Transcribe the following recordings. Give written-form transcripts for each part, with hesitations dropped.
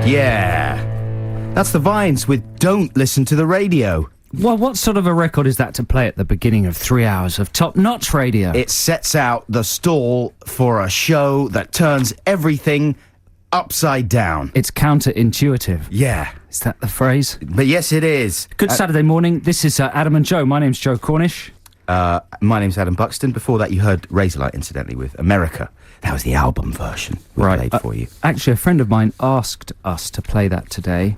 Yeah. That's the Vines with Don't Listen to the Radio. Well, what sort of a record is that to play at the beginning of 3 hours of top-notch radio? It sets out the stall for a show that turns everything upside down. It's counterintuitive. Yeah. Is that the phrase? But yes, it is. Good Saturday morning. This is Adam and Joe. My name's Joe Cornish. My name's Adam Buxton. Before that, you heard Razorlight, incidentally, with America. That was the album version we played for you. Actually, a friend of mine asked us to play that today,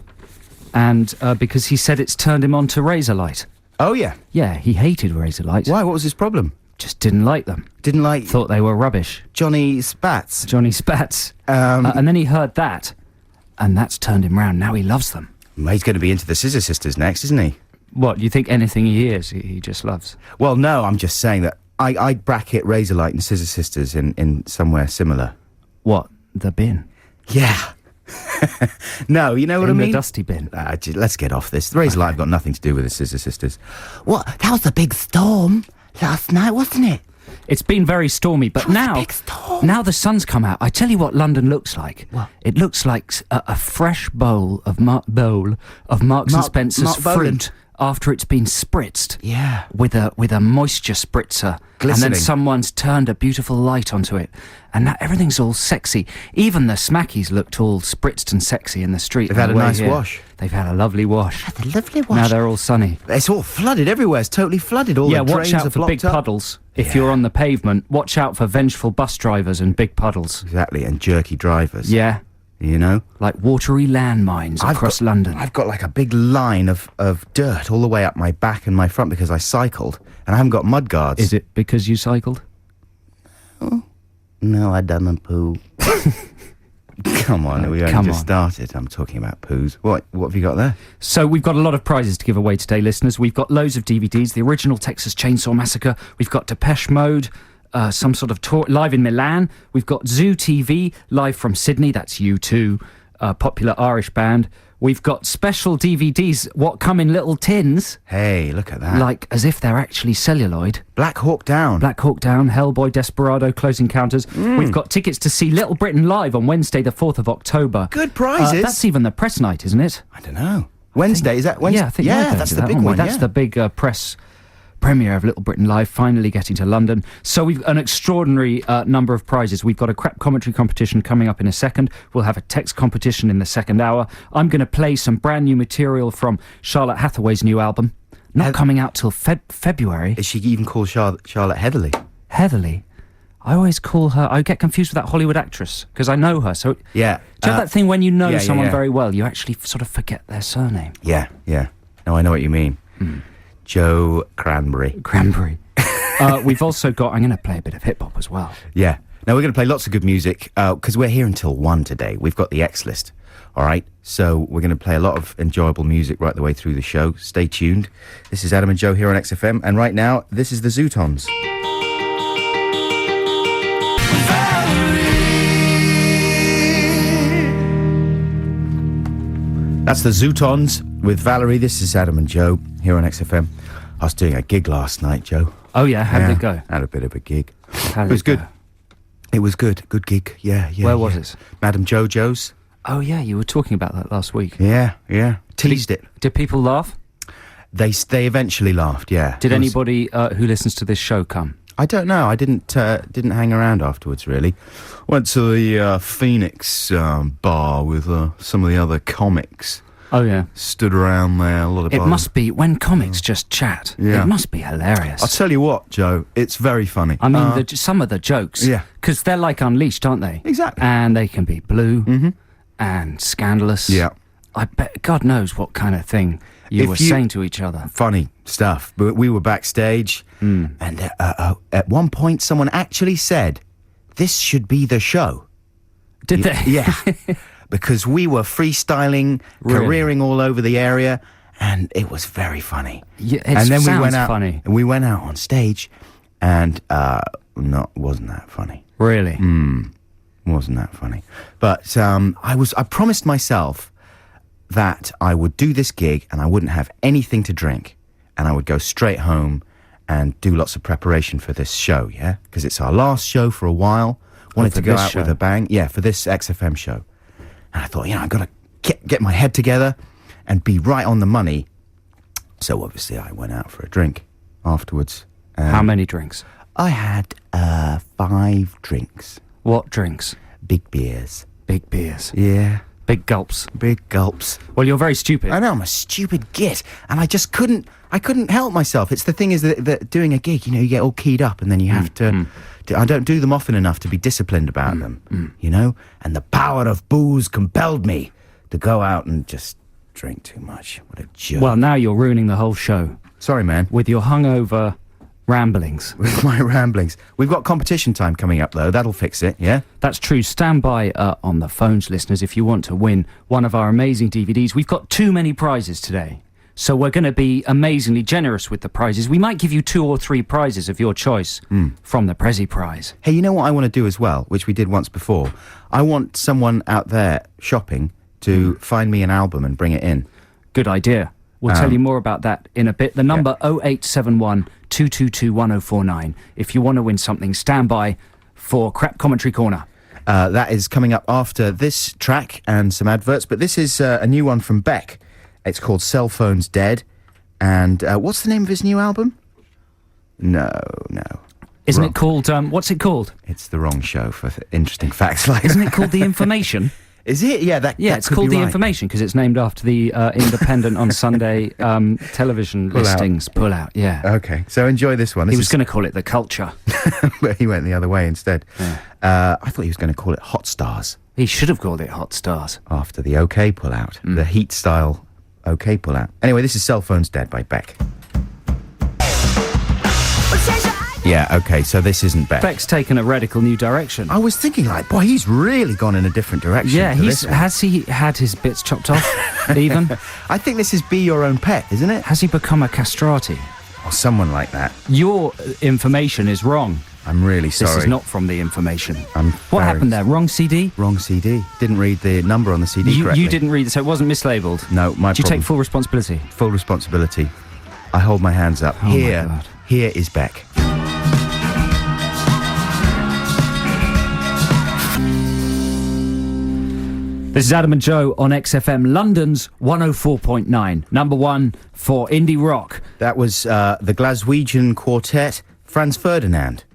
and because he said it's turned him on to Razorlight. Oh, yeah? Yeah, he hated Razorlight. Why? What was his problem? Just didn't like them. Didn't like... Thought they were rubbish. Johnny Spats. Johnny Spats. And then he heard that, and that's turned him round. Now he loves them. He's going to be into the Scissor Sisters next, isn't he? What, you think anything he hears, he just loves? Well, no, I'm just saying that I'd bracket Razorlight and Scissor Sisters in somewhere similar. What, the bin? Yeah. No, you know what I mean? In the dusty bin. Let's get off this. The Razorlight have got nothing to do with the Scissor Sisters. What? That was a big storm last night, wasn't it? It's been very stormy, but now the sun's come out. I tell you what London looks like. What? It looks like a fresh bowl of Marks and Spencer's fruit after it's been spritzed. Yeah. With a moisture spritzer. Glistening. And then someone's turned a beautiful light onto it. And now everything's all sexy. Even the smackies looked all spritzed and sexy in the street. They've had a nice wash. They've had a lovely wash. Had a lovely wash. Now they're all sunny. It's all flooded everywhere. It's totally flooded. All the drains watch out are for big blocked up. puddles. If you're on the pavement, watch out for vengeful bus drivers and big puddles. Exactly, and jerky drivers. Yeah. You know? Like watery landmines across London. I've got like a big line of dirt all the way up my back and my front because I cycled, and I haven't got mud guards. Is it because you cycled? Oh. No, I done a poo. Come on, we only just started. I'm talking about poos. What have you got there? So we've got a lot of prizes to give away today, listeners. We've got loads of DVDs, the original Texas Chainsaw Massacre. We've got Depeche Mode, some sort of tour live in Milan. We've got Zoo TV, live from Sydney. That's U2, popular Irish band. We've got special DVDs, what come in little tins. Hey, look at that. Like as if they're actually celluloid. Black Hawk Down, Hellboy, Desperado, Close Encounters. We've got tickets to see Little Britain live on Wednesday, the 4th of October. Good prizes. That's even the press night, isn't it? I don't know. Wednesday, is that Wednesday? Yeah, I think that's the big one. That's the big press premiere of Little Britain Live, finally getting to London. So we've an extraordinary number of prizes. We've got a crap commentary competition coming up in a second. We'll have a text competition in the second hour. I'm going to play some brand new material from Charlotte Hathaway's new album. Not coming out till February. Is she even called Charlotte Heatherly? Heatherly? I always call her... I get confused with that Hollywood actress, because I know her, so... Yeah. Do you have that thing when you know someone very well, you actually sort of forget their surname? Yeah. No, I know what you mean. Joe Cranberry. We've also got... I'm going to play a bit of hip-hop as well. Yeah. Now, we're going to play lots of good music, because we're here until 1 today. We've got the X list, all right? So we're going to play a lot of enjoyable music right the way through the show. Stay tuned. This is Adam and Joe here on XFM, and right now, this is the Zootons. That's the Zootons with Valerie. This is Adam and Joe here on XFM. I was doing a gig last night, Joe. Oh, yeah? How did it go? Had a bit of a gig. How did it was good. It was good. Good gig. Yeah. Where was it? Madam Jojo's. Oh, yeah, you were talking about that last week. Yeah. Teased it. Did people laugh? They eventually laughed, yeah. Did anybody who listens to this show come? I don't know. I didn't hang around afterwards, really. Went to the Phoenix bar with some of the other comics. Oh, yeah. Stood around there, a lot of... It must be, when comics just chat, it must be hilarious. I'll tell you what, Joe, it's very funny. I mean, some of the jokes, because they're like Unleashed, aren't they? Exactly. And they can be blue and scandalous. Yeah. I bet, God knows what kind of thing you were saying to each other. Funny stuff. But we were backstage, and at one point someone actually said, "This should be the show." Did they? Yeah. Because we were freestyling, careering all over the area, and it was very funny. Yeah, and then we went out, funny. And we went out on stage, and wasn't that funny. Really? Wasn't that funny. But I promised myself that I would do this gig and I wouldn't have anything to drink, and I would go straight home and do lots of preparation for this show, yeah? Because it's our last show for a while. Wanted to go out with a bang. Yeah, for this XFM show. And I thought, I've got to get my head together and be right on the money. So obviously I went out for a drink afterwards. How many drinks? I had 5 drinks. What drinks? Big beers. Big beers. Yeah. Big gulps. Big gulps. Well, you're very stupid. I know, I'm a stupid git, and I just couldn't help myself. It's the thing is that doing a gig, you get all keyed up, and then you have to I don't do them often enough to be disciplined about them, and the power of booze compelled me to go out and just drink too much. What a jerk. Well, now you're ruining the whole show Sorry, man. with your hungover ramblings. With my ramblings. We've got competition time coming up, though. That'll fix it, yeah? That's true. Stand by on the phones, listeners, if you want to win one of our amazing DVDs. We've got too many prizes today, so we're going to be amazingly generous with the prizes. We might give you 2 or 3 prizes of your choice from the Prezi Prize. Hey, you know what I want to do as well, which we did once before? I want someone out there shopping to find me an album and bring it in. Good idea. We'll tell you more about that in a bit. The number 0871 222 1049. If you want to win something, stand by for Crap Commentary Corner. That is coming up after this track and some adverts, but this is a new one from Beck. It's called Cell Phones Dead. And what's the name of his new album? No. Isn't Wrong. it called, what's it called? It's the wrong show for interesting facts like Isn't that. it called The Information? Is it? Yeah, Yeah, it's called The Information because it's named after the Independent on Sunday television listings. Pull out, yeah. Okay, so enjoy this one. He was going to call it The Culture. But he went the other way instead. Yeah. I thought he was going to call it Hot Stars He should have called it Hot Stars. after the OK pull-out, the Heat style OK pull-out. Anyway, this is Cell Phones Dead by Beck. Yeah, okay, so this isn't Beck. Beck's taken a radical new direction. I was thinking, boy, he's really gone in a different direction. Yeah, for this one. has he had his bits chopped off, even? I think this is Be Your Own Pet, isn't it? Has he become a castrati? Or someone like that. Your information is wrong. I'm really sorry. This is not from The Information. I'm What very happened there? Wrong CD? Wrong CD. Didn't read the number on the CD correctly. You didn't read it, so it wasn't mislabeled? No, my Do you problem. take full responsibility? Full responsibility. I hold my hands up. Oh my God. Here is Beck. This is Adam and Joe on XFM, London's 104.9. Number 1 for indie rock. That was the Glaswegian quartet Franz Ferdinand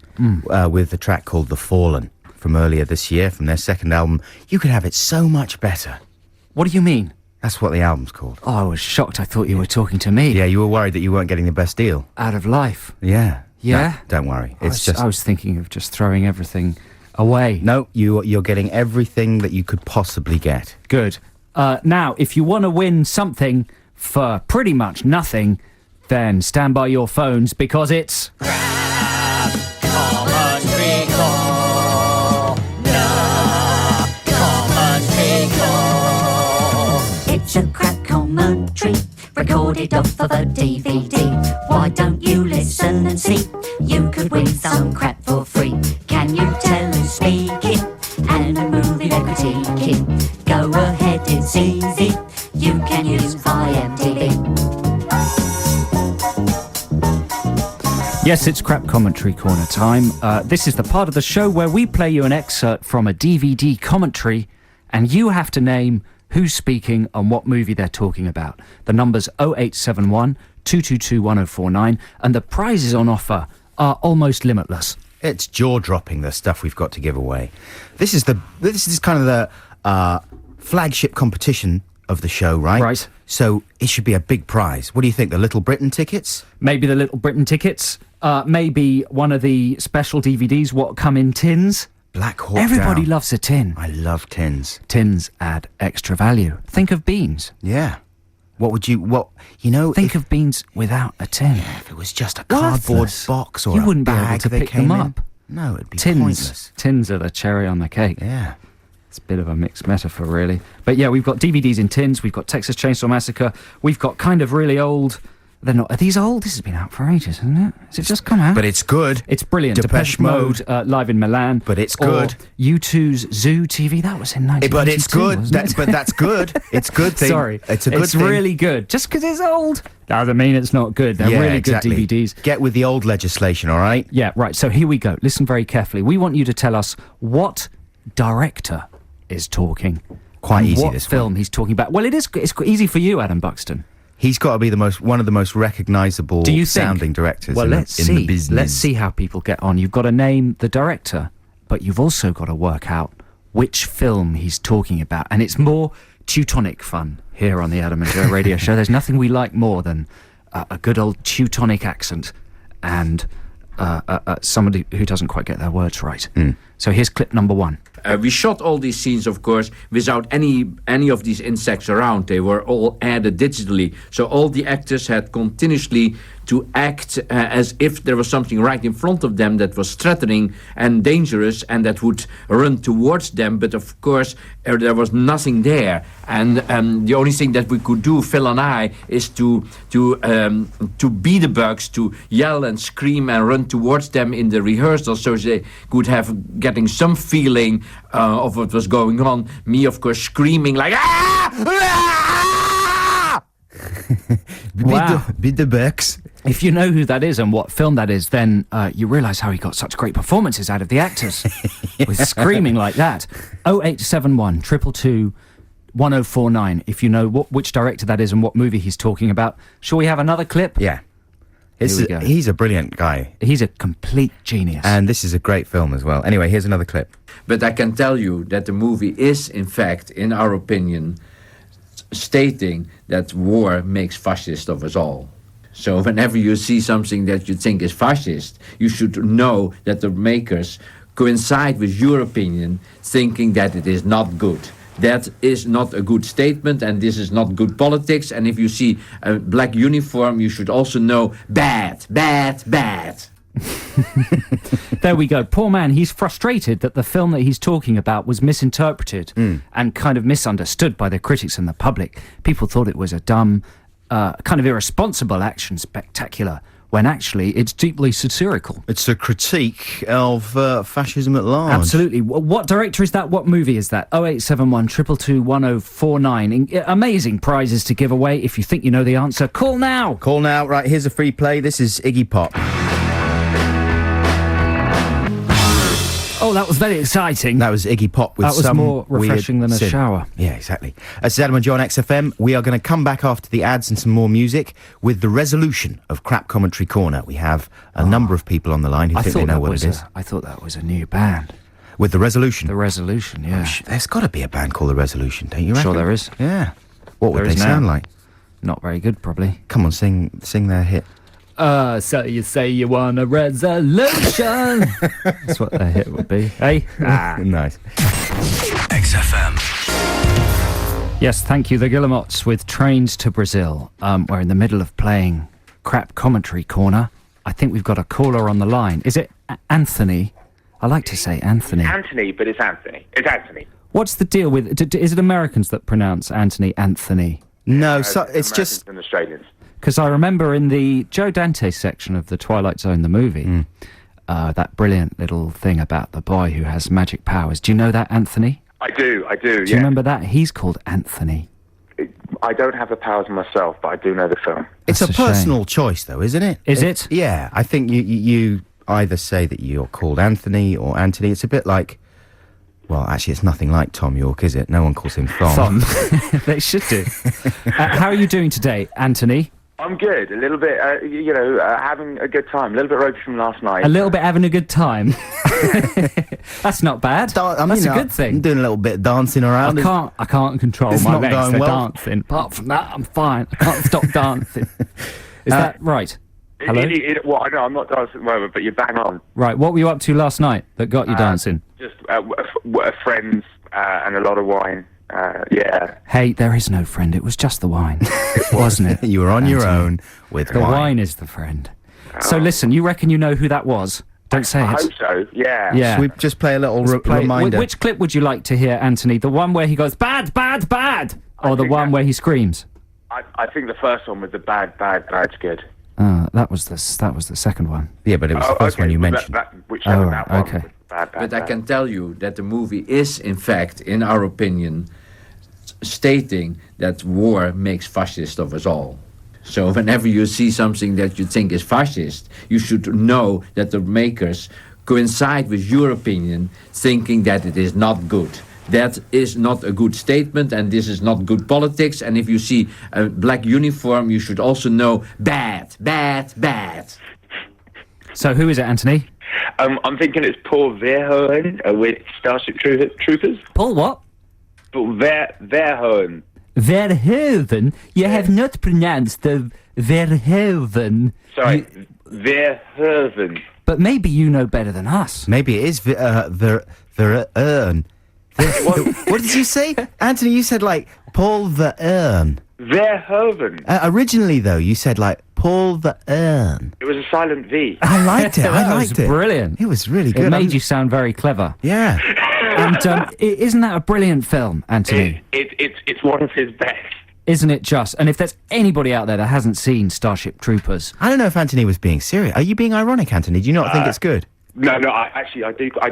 with the track called The Fallen from earlier this year, from their second album. You could have it so much better. What do you mean? That's what the album's called. Oh, I was shocked. I thought you were talking to me. Yeah, you were worried that you weren't getting the best deal. Out of life. Yeah. Yeah? No, don't worry. I was thinking of just throwing everything away. No, you're getting everything that you could possibly get. Good. Now, if you want to win something for pretty much nothing, then stand by your phones because it's... It's a crap commentary, recorded off of a DVD. Why don't you listen and see? You could win some crap for free. Can you tell who's speaking? And a movie they're critiquing. Go ahead, it's easy. You can use IMDb. Yes, it's Crap Commentary Corner time. This is the part of the show where we play you an excerpt from a DVD commentary and you have to name who's speaking and what movie they're talking about. The number's 0871 222 1049 and the prizes on offer are almost limitless. It's jaw-dropping, the stuff we've got to give away. This is kind of the flagship competition of the show, right? Right. So it should be a big prize. What do you think, the Little Britain tickets? Maybe the Little Britain tickets, maybe one of the special DVDs, what come in tins. Black Hawk Everybody Down. loves a tin. I love tins. Tins add extra value. Think of beans. Yeah. Think Think of beans without a tin. if it was just a cardboard Worthless. box or You a wouldn't be able bag to they pick came them in. up. No, it'd be Tins. pointless. Tins are the cherry on the cake. Yeah. It's a bit of a mixed metaphor, really. But yeah, we've got DVDs in tins. We've got Texas Chainsaw Massacre. We've got kind of really old... They're not... Are these old? This has been out for ages, hasn't it? Has it just come out? But it's good. It's brilliant. Depeche Mode, live in Milan. But it's Or good. U2's Zoo TV. That was in 1992. But it's good. wasn't it? But that's good. It's good thing. Sorry. It's a good It's thing. really good. Just because it's old doesn't mean it's not good. They're really exactly. good DVDs. Get with the old legislation, all right? Yeah, right. So here we go. Listen very carefully. We want you to tell us what director is talking. Quite and easy, what this film he's talking about. Well, it's easy for you, Adam Buxton. He's got to be one of the most recognisable Do you think? sounding directors Well, in let's the see. business. Let's see how people get on. You've got to name the director, but you've also got to work out which film he's talking about. And it's more Teutonic fun here on the Adam and Joe radio show. There's nothing we like more than a good old Teutonic accent and somebody who doesn't quite get their words right. So here's clip number 1. We shot all these scenes, of course, without any of these insects around. They were all added digitally. So all the actors had continuously to act as if there was something right in front of them that was threatening and dangerous and that would run towards them. But of course, there was nothing there. And the only thing that we could do, Phil and I, is to be the bugs, to yell and scream and run towards them in the rehearsal so they could have getting some feeling of what was going on. Me, of course, screaming like, ah! Ah! Wow. Be the Bex. If you know who that is and what film that is, then you realise how he got such great performances out of the actors with screaming like that. 0871 222 1049. If you know which director that is and what movie he's talking about. Shall we have another clip? Yeah. Here we go. He's a brilliant guy. He's a complete genius. And this is a great film as well. Anyway, here's another clip. But I can tell you that the movie is, in fact, in our opinion, stating that war makes fascists of us all. So whenever you see something that you think is fascist, you should know that the makers coincide with your opinion, thinking that it is not good. That is not a good statement, and this is not good politics. And if you see a black uniform, you should also know bad, bad, bad. There we go. Poor man, he's frustrated that the film that he's talking about was misinterpreted and kind of misunderstood by the critics and the public. People thought it was a dumb, kind of irresponsible action spectacular, when actually it's deeply satirical. It's a critique of fascism at large. Absolutely. What director is that? What movie is that? 0871 222 1049. Amazing prizes to give away. If you think you know the answer, call now. Call now. Right, here's a free play. This is Iggy Pop. Oh, that was very exciting. That was Iggy Pop with That was some more refreshing weird than a synth. shower. Yeah, exactly. This is Adam and Joe on XFM. We are going to come back after the ads and some more music with the resolution of Crap Commentary Corner. We have a number of people on the line who think they know what it is. I thought that was a new band. With the resolution? The Resolution, yeah. There's got to be a band called the Resolution, don't you reckon? Sure there is. Yeah. What would There they is now. sound like? Not very good, probably. Come on, sing their hit. So you say you want a resolution. That's what their hit would be. Hey? Nice. XFM. Yes, thank you. The Guillemots with Trains to Brazil. We're in the middle of playing Crap Commentary Corner. I think we've got a caller on the line. Is it Anthony? I like to say Anthony. Anthony, but it's Anthony. It's Anthony. What's the deal with... Is it Americans that pronounce Anthony? No, so it's Americans just... and Australians. Because I remember in the Joe Dante section of The Twilight Zone, the movie, that brilliant little thing about the boy who has magic powers. Do you know that, Anthony? I do, Do you remember that? He's called Anthony. I don't have the powers myself, but I do know the film. It's a That's a personal choice, though, isn't it? Is it? Yeah, I think you either say that you're called Anthony or Anthony. It's a bit like... Well, actually, it's nothing like Tom York, is it? No one calls him Thom. They should do. How are you doing today, Anthony? I'm good. A little bit, having a good time. A little bit ropey from last night. A little bit having a good time. That's not bad. That's a good thing. I'm doing a little bit of dancing around. I can't control It's my not legs going for well. dancing. Apart from that, I'm fine. I can't stop dancing. Is that right? Hello? Well, I know I'm not dancing at the moment, but you're bang on. Right, what were you up to last night that got you dancing? Just friends and a lot of wine. Yeah. Hey, there is no friend. It was just the wine, wasn't it? You were on your Anthony? own with The wine is the friend. So listen, you reckon you know who that was? Don't say I it. hope so. Yeah. Yeah. Should we just play a little Play- reminder? Which clip would you like to hear, Anthony? The one where he goes, bad, bad, bad? Or the think one that- where he screams? I think the first one with the bad's good. That was the second one. Yeah, but it was the first one you mentioned. Whichever Oh, that one. okay. with Bad, But I can tell you that the movie is, in fact, in our opinion, stating that war makes fascists of us all. So whenever you see something that you think is fascist, you should know that the makers coincide with your opinion, thinking that it is not good. that is not a good statement, and this is not good politics. And if you see a black uniform, you should also know bad, bad, bad. So who is it, Anthony? I'm thinking it's Paul Verhoeven with Starship Troopers. Paul what? Paul Verhoeven. Verhoeven? You have not pronounced the Verhoeven. Sorry, Verhoeven. But maybe you know better than us. Maybe it is Verhoeven. What did you say? Anthony, you said like Paul Verhoeven. Verhoeven. Originally, though, you said like Paul Verhoeven. It was a silent V. I liked it. That was brilliant. It was really good. It made you sound very clever. Yeah. And isn't that a brilliant film, Anthony? It's one of his best. Isn't it just? And if there's anybody out there that hasn't seen Starship Troopers... I don't know if Anthony was being serious. Are you being ironic, Anthony? Do you not think it's good? No, I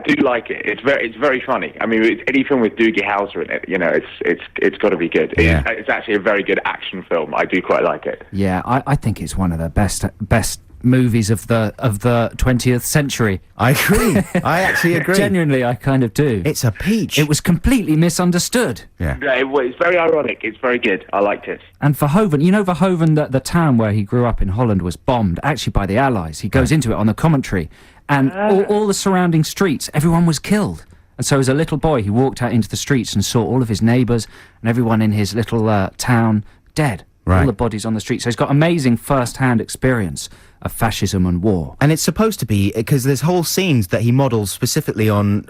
do like it. It's very funny. I mean, any film with Doogie Howser in it, you know, it's got to be good. Yeah. It's actually a very good action film. I do quite like it. Yeah, I think it's one of the best movies of the 20th century. I agree. I actually agree. Genuinely, I kind of do. It's a peach. It was completely misunderstood. Yeah. It's very ironic. It's very good. I liked it. And Verhoeven, you know Verhoeven, the town where he grew up in Holland was bombed, actually by the Allies. He goes into it on the commentary. And all the surrounding streets, everyone was killed. And so as a little boy, he walked out into the streets and saw all of his neighbours and everyone in his little town dead. Right. All the bodies on the street. So he's got amazing first-hand experience of fascism and war. And it's supposed to be, because there's whole scenes that he models specifically on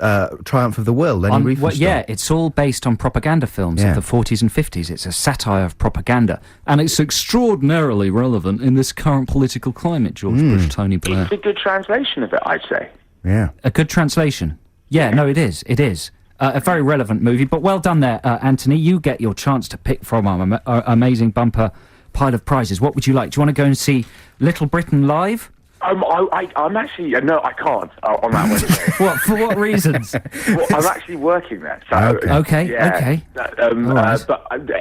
Triumph of the Will, Lenny Riefenstahl. Yeah, it's all based on propaganda films of the 40s and 50s. It's a satire of propaganda. And it's extraordinarily relevant in this current political climate, George Bush, Tony Blair. It's a good translation of it, I'd say. Yeah. A good translation. Yeah, no, it is. It is. A very relevant movie, but well done there, Anthony. You get your chance to pick from our amazing bumper pile of prizes. What would you like? Do you want to go and see Little Britain live? I'm actually no, I can't on that Wednesday. What? For what reasons? Well, I'm actually working there. So, Okay. But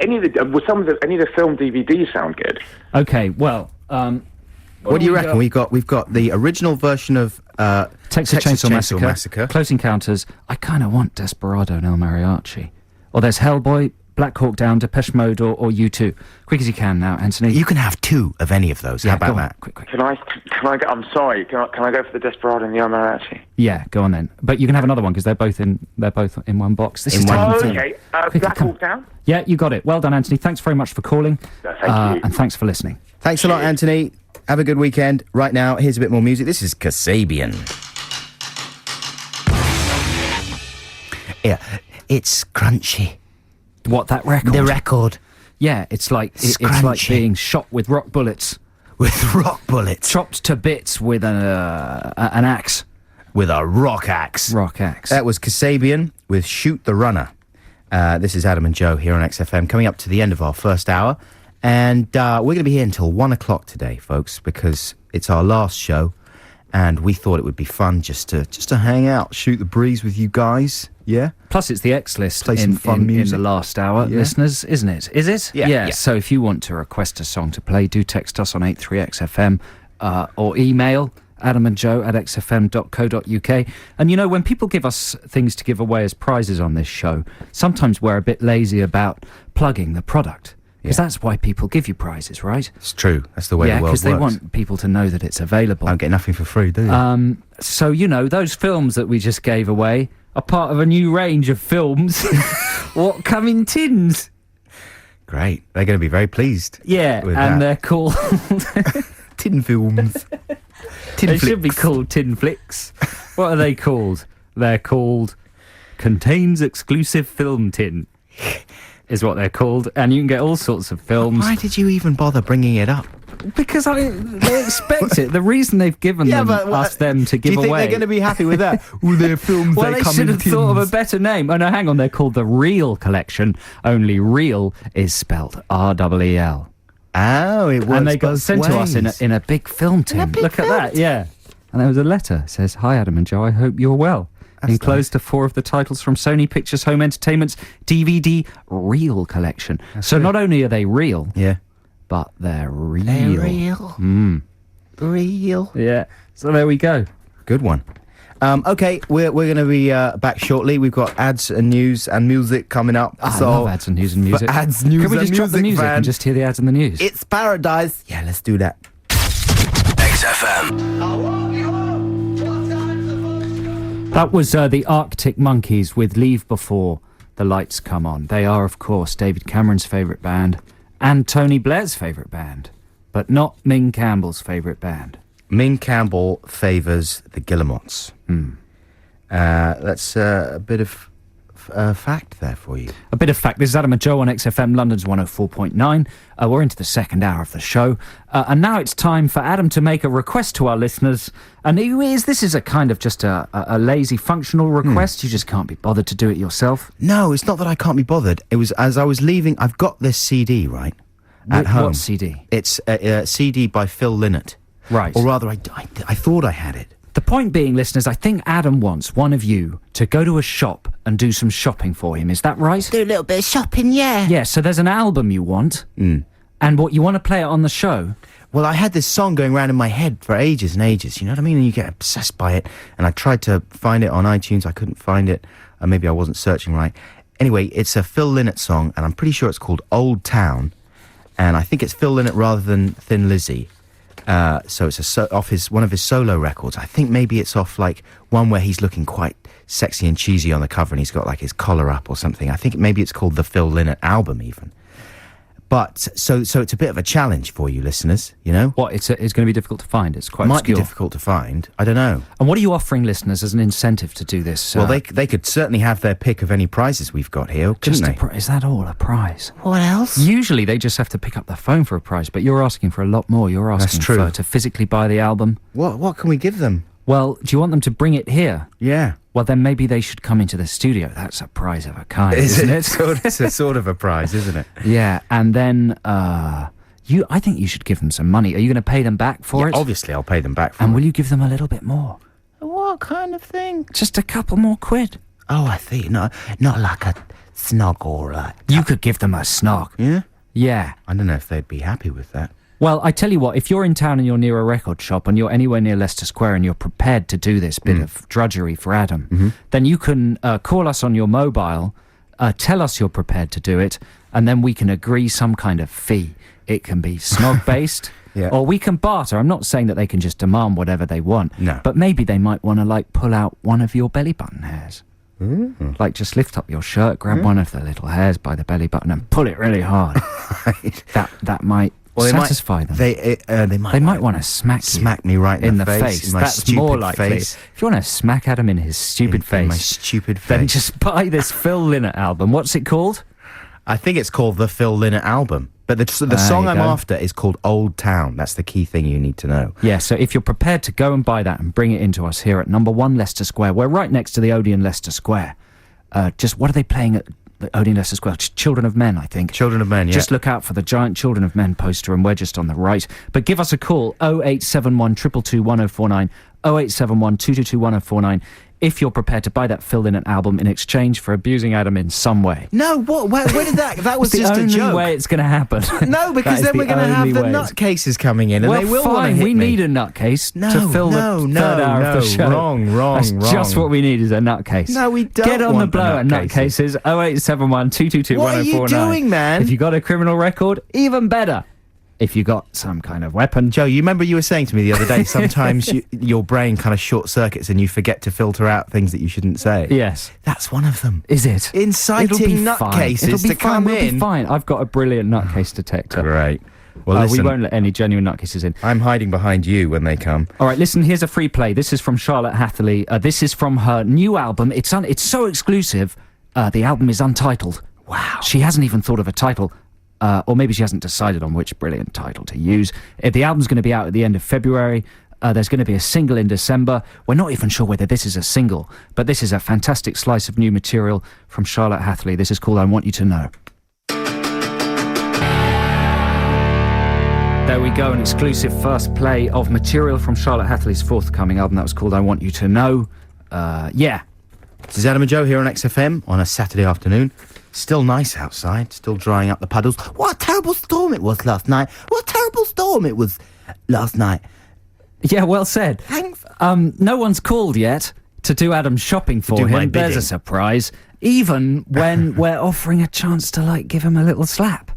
any of the film DVDs sound good. Okay. Well, what do you reckon? We've got the original version of Texas Chainsaw Massacre, Close Encounters. I kind of want Desperado and El Mariachi. Or there's Hellboy, Black Hawk Down, Depeche Mode, or U2. Quick as you can now, Anthony. You can have two of any of those. Yeah, How about go on. that? Quick. Can I go? I'm sorry. Can I go for the Desperado and the El Mariachi? Yeah, go on then. But you can have another one because they're both in one box. This is taking time. Okay. Quick, Black come. Hawk Down. Yeah, you got it. Well done, Anthony. Thanks very much for calling. No, thank you. And thanks for listening. Thanks a lot, Anthony. Have a good weekend. Right now, here's a bit more music. This is Kasabian. Yeah, it's crunchy. What, that record? The record. Yeah, it's like Scrunchy. being shot with rock bullets. With rock bullets. Chopped to bits with an axe. With a rock axe. Rock axe. That was Kasabian with Shoot the Runner. This is Adam and Joe here on XFM, coming up to the end of our first hour. And we're going to be here until 1 o'clock today, folks, because it's our last show. And we thought it would be fun just to hang out, shoot the breeze with you guys. Yeah? Plus, it's the X list Play some fun music in the last hour, Yeah. listeners, isn't it? Is it? Yeah. So if you want to request a song to play, do text us on 83XFM or email adamandjoe@xfm.co.uk. And you know, when people give us things to give away as prizes on this show, sometimes we're a bit lazy about plugging the product. Because that's why people give you prizes, right? It's true. That's the way the world works. Yeah, because they want people to know that it's available. Don't get nothing for free, do you? So, you know, those films that we just gave away are part of a new range of films. What come in tins? Great. They're going to be very pleased. Yeah, with and that. they're called... Tin films. Tin They flicks. should be called tin flicks. What are they called? They're called Contains Exclusive Film Tin, is what they're called. And you can get all sorts of films. Why did you even bother bringing it up? Because they expect it. The reason they've given them to give Do you think away... they're going to be happy with that? All their films, Well, they they come should in have thought of a tins. better name. Oh, no, hang on. They're called the Real Collection. Only real is spelt R-E-E-L. Oh, it works And they got both sent to us ways. in a big film tin. Look at that, yeah. And there was a letter. It says, "Hi, Adam and Joe. I hope you're well." Enclosed are 4 of the titles from Sony Pictures Home Entertainment's DVD Real Collection. So not only are they real, Yeah. but they're real. They're real. Real. Yeah. So there we go. Good one. Okay, we're going to be back shortly. We've got ads and news and music coming up. I love ads and news and music. Ads, news, Can we and just drop the music fan. and just hear the ads and the news? It's paradise. Yeah, let's do that. XFM. That was the Arctic Monkeys with Leave Before the Lights Come On. They are, of course, David Cameron's favourite band and Tony Blair's favourite band, but not Ming Campbell's favourite band. Ming Campbell favours the Guillemots. That's a bit of fact there for you. A bit of fact. This is Adam and Joe on XFM, London's 104.9. We're into the second hour of the show. And now it's time for Adam to make a request to our listeners. And this is a kind of just a lazy functional request. You just can't be bothered to do it yourself. No, it's not that I can't be bothered. It was as I was leaving. I've got this CD, right, at home. What CD? It's a CD by Phil Lynott. Right. Or rather, I thought I had it. The point being, listeners, I think Adam wants one of you to go to a shop and do some shopping for him. Is that right? Do a little bit of shopping, yeah. Yeah, so there's an album you want, and what you want to play it on the show. Well, I had this song going around in my head for ages and ages, you know what I mean? And you get obsessed by it. And I tried to find it on iTunes. I couldn't find it. Maybe I wasn't searching right. Anyway, it's a Phil Lynott song, and I'm pretty sure it's called Old Town. And I think it's Phil Lynott rather than Thin Lizzy. So it's off one of his solo records. I think maybe it's off like one where he's looking quite sexy and cheesy on the cover and he's got like his collar up or something. I think maybe it's called the Phil Lynott album even. But so it's a bit of a challenge for you listeners, you know? What, it's going to be difficult to find? It's quite Might obscure. be difficult to find. I don't know. And what are you offering listeners as an incentive to do this? Well, they could certainly have their pick of any prizes we've got here, couldn't they? Is that all, a prize? What else? Usually they just have to pick up the phone for a prize, but you're asking for a lot more. You're asking That's true. to physically buy the album. What can we give them? Well, do you want them to bring it here? Yeah. Well, then maybe they should come into the studio. That's a prize of a kind, isn't it? It's a sort of a prize, isn't it? Yeah, and then I think you should give them some money. Are you going to pay them back for it? Obviously, I'll pay them back for And it. will you give them a little bit more? What kind of thing? Just a couple more quid. Oh, I see. Not like a snog or like... You could give them a snog. Yeah? Yeah. I don't know if they'd be happy with that. Well, I tell you what, if you're in town and you're near a record shop and you're anywhere near Leicester Square and you're prepared to do this bit of drudgery for Adam, then you can call us on your mobile, tell us you're prepared to do it, and then we can agree some kind of fee. It can be snog-based, Yeah. or we can barter. I'm not saying that they can just demand whatever they want, No. but maybe they might want to, like, pull out one of your belly button hairs. Like, just lift up your shirt, grab one of the little hairs by the belly button and pull it really hard. That might... satisfy them. They might want to smack me right in the face. face. In my That's stupid more likely. face. If you want to smack Adam in his stupid face, In my stupid then face. just buy this Phil Lynott album. What's it called? I think it's called the Phil Lynott album. But the song you I'm go. after is called Old Town. That's the key thing you need to know. Yeah, so if you're prepared to go and buy that and bring it into us here at number 1 Leicester Square, we're right next to the Odeon Leicester Square. Just what are they playing at the Odeon Leicester Square? Children of Men, I think. Children of Men, yeah. Just look out for the giant Children of Men poster, and we're just on the right. But give us a call, 0871 222 1049, 0871 222 1049, if you're prepared to buy that Phil Lynott album in exchange for abusing Adam in some way. No, what? Where did that... That was It's just the a only joke. way it's going to happen. No, because That is then we're the going to have only the way. nutcases coming in, and Well, they will want to fine, hit we me. need a nutcase to No, fill no, the no, third hour of the no, show. wrong, That's wrong. just what we need is a nutcase. No, we don't Get on want the blower, the nutcases. nutcases. 0871 222 What are you 1049. doing, man? If you got a criminal record, even better. If you got some kind of weapon. Joe, you remember you were saying to me the other day, sometimes your brain kind of short circuits and you forget to filter out things that you shouldn't say. Yes. That's one of them. Is it? Inciting It'll be nutcases It'll be to fine. come We'll in. be fine. I've got a brilliant nutcase detector. Great. Well, We listen, won't let any genuine nutcases in. I'm hiding behind you when they come. All right, listen, here's a free play. This is from Charlotte Hatherley. This is from her new album. It's so exclusive. The album is untitled. Wow. She hasn't even thought of a title. Or maybe she hasn't decided on which brilliant title to use. The album's going to be out at the end of February. There's going to be a single in December. We're not even sure whether this is a single, but this is a fantastic slice of new material from Charlotte Hatherley. This is called I Want You to Know. There we go, an exclusive first play of material from Charlotte Hatherley's forthcoming album. That was called I Want You to Know. Yeah. This is Adam and Joe here on XFM on a Saturday afternoon. Still nice outside, still drying up the puddles. What a terrible storm it was last night. What a terrible storm it was last night. Yeah, well said. Thanks. No one's called yet. to do Adam's shopping for Do my him. There's bidding. a surprise. Even when we're offering a chance to, like, give him a little slap.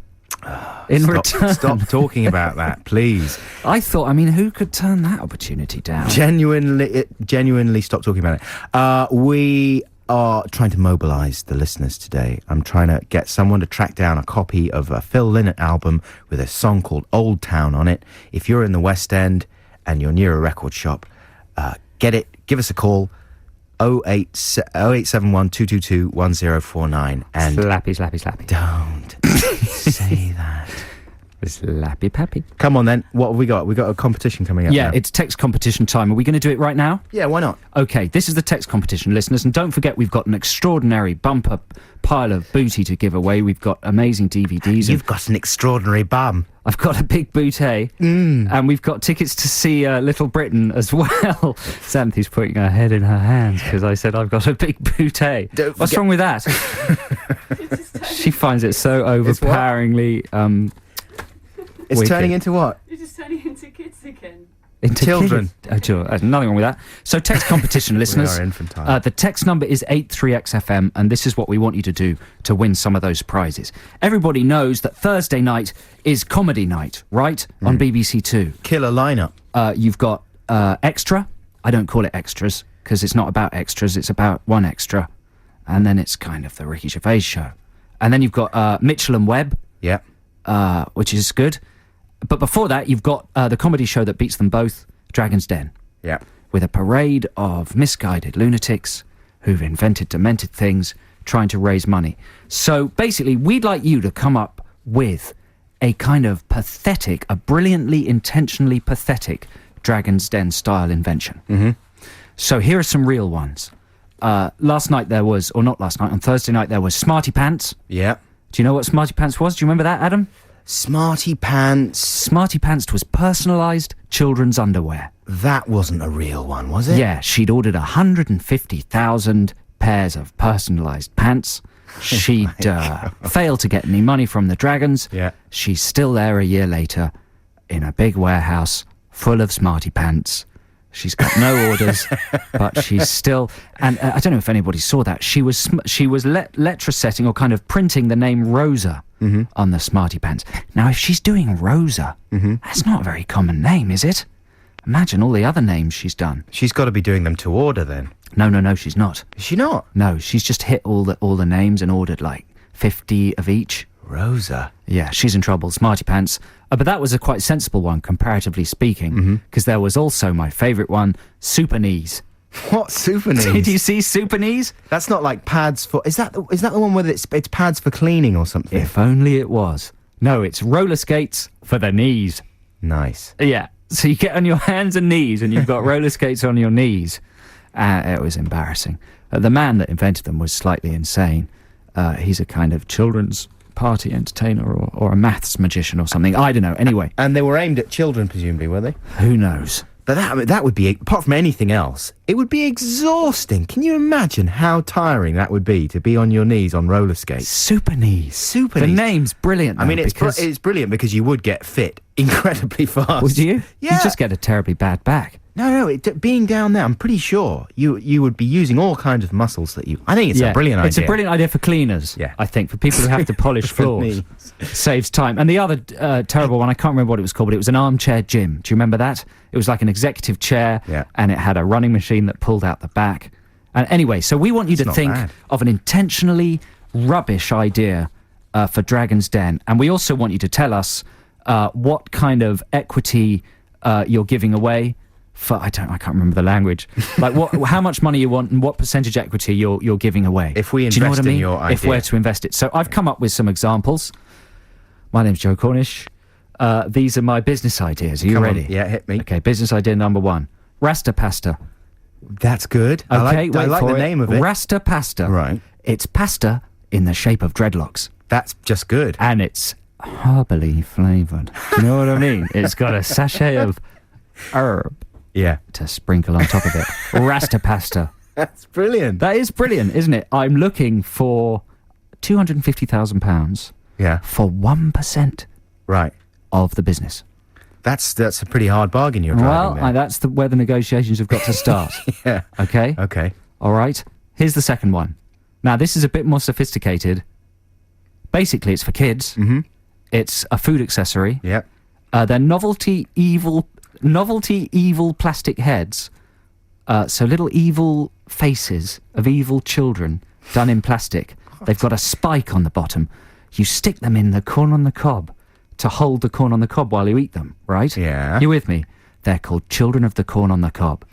In return. Stop talking about that, please. I thought, I mean, who could turn that opportunity down? Genuinely stop talking about it. We are trying to mobilise the listeners today. I'm trying to get someone to track down a copy of a Phil Lynott album with a song called Old Town on it. If you're in the West End and you're near a record shop, get it, give us a call. 0871 222 1049 and Slappy. don't say that. Slappy pappy. Come on then, what have we got? We got a competition coming up Yeah, now. it's text competition time. Are we going to do it right now? Yeah, why not? Okay, this is the text competition, listeners, and don't forget we've got an extraordinary bumper pile of booty to give away. We've got amazing DVDs. You've got an extraordinary bum. I've got a big bouquet, and we've got tickets to see Little Britain as well. Xanthi's putting her head in her hands because I said I've got a big bouquet. What's wrong with that? She finds it so overpoweringly... It's wicked. turning into what? You're just turning into kids again. Into Children. kids. Oh, sure. Nothing wrong with that. So text competition, listeners. We are infantile. The text number is 83XFM, and this is what we want you to do to win some of those prizes. Everybody knows that Thursday night is comedy night, right? On BBC Two. Killer lineup. You've got Extra. I don't call it extras because it's not about extras. It's about one extra. And then it's kind of the Ricky Gervais show. And then you've got Mitchell and Webb, Yeah. which is good. But before that, you've got the comedy show that beats them both, Dragon's Den, Yeah. with a parade of misguided lunatics who've invented demented things trying to raise money. So basically, we'd like you to come up with a kind of pathetic, a brilliantly, intentionally pathetic Dragon's Den style invention. Mm-hmm. So here are some real ones. Last night there was, or not last night, on Thursday night there was Smarty Pants. Yeah. Do you know what Smarty Pants was? Do you remember that, Adam? Smarty Pants. Smarty Pants was personalised children's underwear. That wasn't a real one, was it? Yeah, she'd ordered 150,000 pairs of personalised pants. She'd failed to get any money from the Dragons. Yeah. She's still there a year later in a big warehouse full of Smarty Pants. She's got no orders, but she's still... And I don't know if anybody saw that. She was letter setting or kind of printing the name Rosa on the Smarty Pants. Now, if she's doing Rosa, that's not a very common name, is it? Imagine all the other names she's done. She's got to be doing them to order then. No, she's not. Is she not? No, she's just hit all the names and ordered like 50 of each. Rosa. Yeah, she's in trouble. Smarty Pants. But that was a quite sensible one, comparatively speaking, because there was also my favourite one, Super Knees. What, Super Knees? Did you see Super Knees? That's not like pads for... Is that the one where it's pads for cleaning or something? If only it was. No, it's roller skates for the knees. Nice. Yeah, so you get on your hands and knees and you've got roller skates on your knees. It was embarrassing. The man that invented them was slightly insane. He's a kind of children's party entertainer or a maths magician or something. I don't know. Anyway. And they were aimed at children, presumably, were they? Who knows? But that would be, apart from anything else, it would be exhausting. Can you imagine how tiring that would be to be on your knees on roller skates? Super Knees. Super The Knees. name's brilliant, though, I mean, it's because... brilliant because you would get fit incredibly fast. Would you? Yeah. You just get a terribly bad back. No, being down there, I'm pretty sure you would be using all kinds of muscles that you... I think it's a brilliant idea. It's a brilliant idea for cleaners, Yeah. I think, for people who have to polish floors. Saves time. And the other terrible one, I can't remember what it was called, but it was an armchair gym. Do you remember that? It was like an executive chair, Yeah. and it had a running machine that pulled out the back. And anyway, so we want you It's to not think bad. of an intentionally rubbish idea for Dragon's Den. And we also want you to tell us what kind of equity you're giving away. I can't remember the language. Like how much money you want and what percentage equity you're giving away. If we Do you know what I invest in mean? your If idea. we're to invest it. So I've come up with some examples. My name's Joe Cornish. These are my business ideas. Are you Come on. ready? Yeah, hit me. Okay, business idea number 1. Rasta pasta. That's good. Okay, I like for the name of it. Rasta pasta. Right. It's pasta in the shape of dreadlocks. That's just good. And it's herbally flavoured. Do you know what I mean? It's got a sachet of herb Yeah. to sprinkle on top of it. Rasta pasta. That's brilliant. That is brilliant, isn't it? I'm looking for £250,000 Yeah. for 1% Right. of the business. That's a pretty hard bargain you're driving there. That's where the negotiations have got to start. Yeah. Okay? Okay. All right. Here's the second one. Now, this is a bit more sophisticated. Basically, it's for kids. Mm-hmm. It's a food accessory. Yep. They're novelty evil plastic heads. So little evil faces of evil children done in plastic. They've got a spike on the bottom. You stick them in the corn on the cob to hold the corn on the cob while you eat them, right? Yeah. You with me? They're called children of the corn on the cob.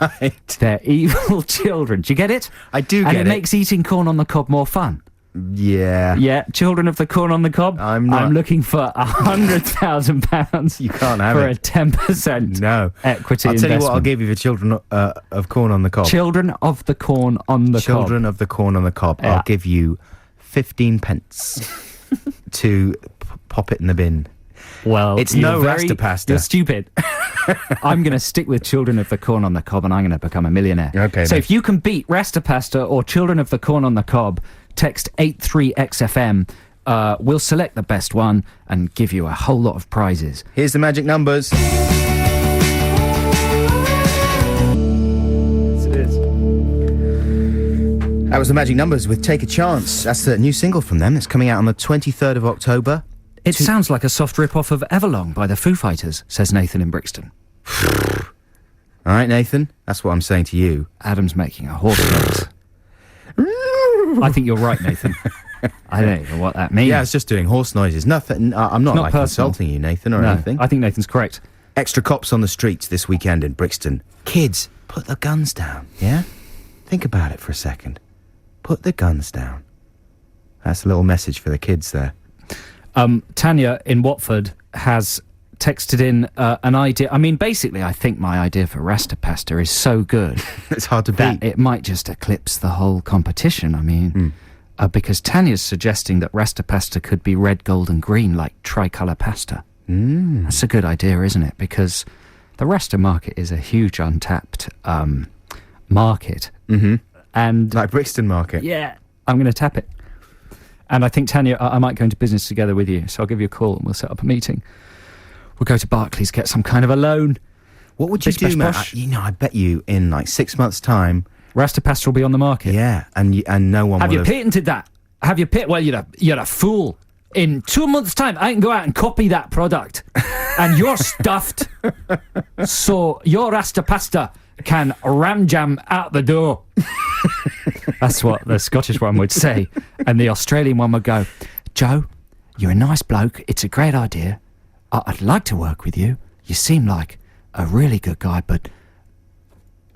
Right. They're evil children. Do you get it? I do and get it. And it makes eating corn on the cob more fun. Yeah. Yeah, children of the corn on the cob. I'm looking for £100,000. You can't have for it. a 10% No. equity I'll tell investment. you what I'll give you for children of corn on the cob. Children of the corn on the cob. Children of the corn on the cob. Yeah. I'll give you 15 pence to pop it in the bin. Well, It's you're no very- rasta pasta. You're stupid. I'm going to stick with Children of the Corn on the Cob and I'm going to become a millionaire. Okay, So then. if you can beat Rasta Pasta or Children of the Corn on the Cob, text 83XFM. We'll select the best one and give you a whole lot of prizes. Here's the magic numbers. That was the magic numbers with Take a Chance. That's the new single from them. It's coming out on the 23rd of October. It sounds like a soft rip-off of Everlong by the Foo Fighters, says Nathan in Brixton. All right, Nathan, that's what I'm saying to you. Adam's making a horse noise. I think you're right, Nathan. I don't know what that means. Yeah, I was just doing horse noises. Nothing. I'm not Not like personal. insulting you, Nathan, or No, anything. I think Nathan's correct. Extra cops on the streets this weekend in Brixton. Kids, put the guns down, yeah? Think about it for a second. Put the guns down. That's a little message for the kids there. Tanya in Watford has texted in an idea. I mean, basically, I think my idea for Rasta Pasta is so good It's hard to that beat. it might just eclipse the whole competition. I mean, because Tanya's suggesting that Rasta Pasta could be red, gold and green, like tricolour pasta. That's a good idea, isn't it? Because the Rasta market is a huge untapped market. Mm-hmm. And Like Brixton Market. yeah, I'm going to tap it. And I think, Tanya, I might go into business together with you. So I'll give you a call and we'll set up a meeting. We'll go to Barclays, get some kind of a loan. What would you Bish, bash, do, man? bosh. I bet you in like 6 months' time, Rasta Pasta will be on the market. yeah, and no one Have will you patented that? Have you Well, you're a fool. In 2 months' time, I can go out and copy that product. And you're stuffed. So your Rasta Pasta can ram jam out the door. That's what the Scottish one would say. And the Australian one would go, Joe, you're a nice bloke. It's a great idea. I'd like to work with you. You seem like a really good guy, but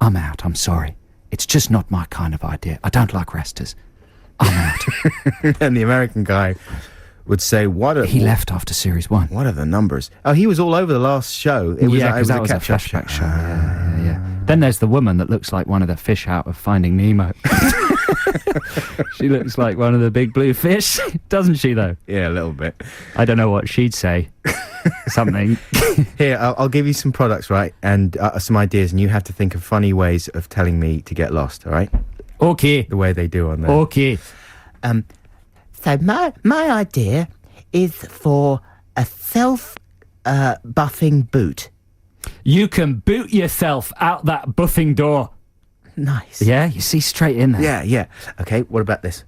I'm out. I'm sorry. It's just not my kind of idea. I don't like restas. I'm out. And the American guy would say, He left after series 1. What are the numbers? Oh, he was all over the last show. It was Yeah, it because that was a catch-up flashback show. Yeah. Then there's the woman that looks like one of the fish out of Finding Nemo. She looks like one of the big blue fish, doesn't she, though? Yeah, a little bit. I don't know what she'd say. Something. Here, I'll give you some products, right? And some ideas, and you have to think of funny ways of telling me to get lost, all right? Okay. The way they do on there. Okay. So my idea is for a self-buffing boot. You can boot yourself out that buffing door. Nice. Yeah, you see straight in there. Yeah. Okay, what about this?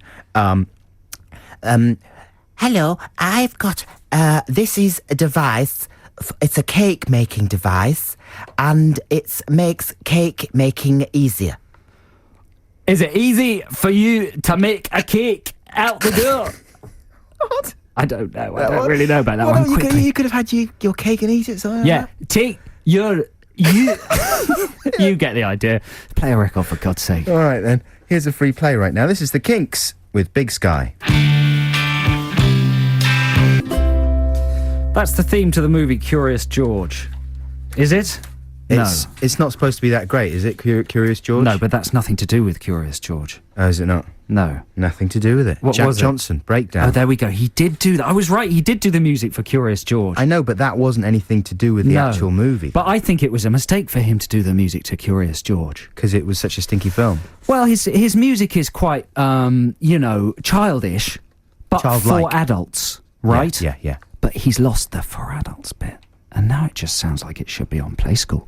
Hello, I've got, this is a device, it's a cake making device, and it makes cake making easier. Is it easy for you to make a cake out the door? What? I don't know. I don't really know about that Well, one. Quickly. you could have had your cake and eat it, something Yeah, like that. take you you get the idea. Play a record for God's sake. All right, then. Here's a free play right now. This is The Kinks with Big Sky. That's the theme to the movie Curious George. Is it? It's not supposed to be that great, is it, Curious George? No, but that's nothing to do with Curious George. Oh, is it not? No. Nothing to do with it. What Jack was it? Johnson, Breakdown. Oh, there we go. He did do that. I was right. He did do the music for Curious George. I know, but that wasn't anything to do with the No. actual movie. But I think it was a mistake for him to do the music to Curious George. Because it was such a stinky film. Well, his music is quite, childish, but Childlike. for adults, right? Yeah. but he's lost the for adults bit. And now it just sounds like it should be on Play School.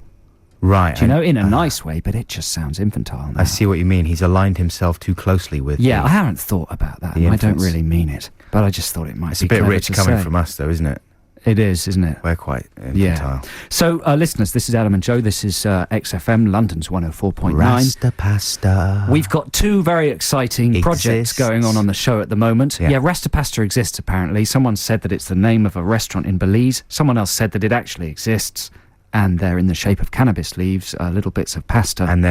Right. Do you know, in a nice way, but it just sounds infantile now. I see what you mean. He's aligned himself too closely with... Yeah, I haven't thought about that. the I don't infants. really mean it. But I just thought it might It's be a bit clever rich to coming say. from us, though, isn't it? It is, isn't it? We're quite infantile. Yeah. So, listeners, this is Adam and Joe. This is XFM, London's 104.9. Rasta pasta. We've got two very exciting projects Exists. going on the show at the moment. Yeah. Yeah, Rasta Pasta exists, apparently. Someone said that it's the name of a restaurant in Belize. Someone else said that it actually exists. And they're in the shape of cannabis leaves, little bits of pasta. And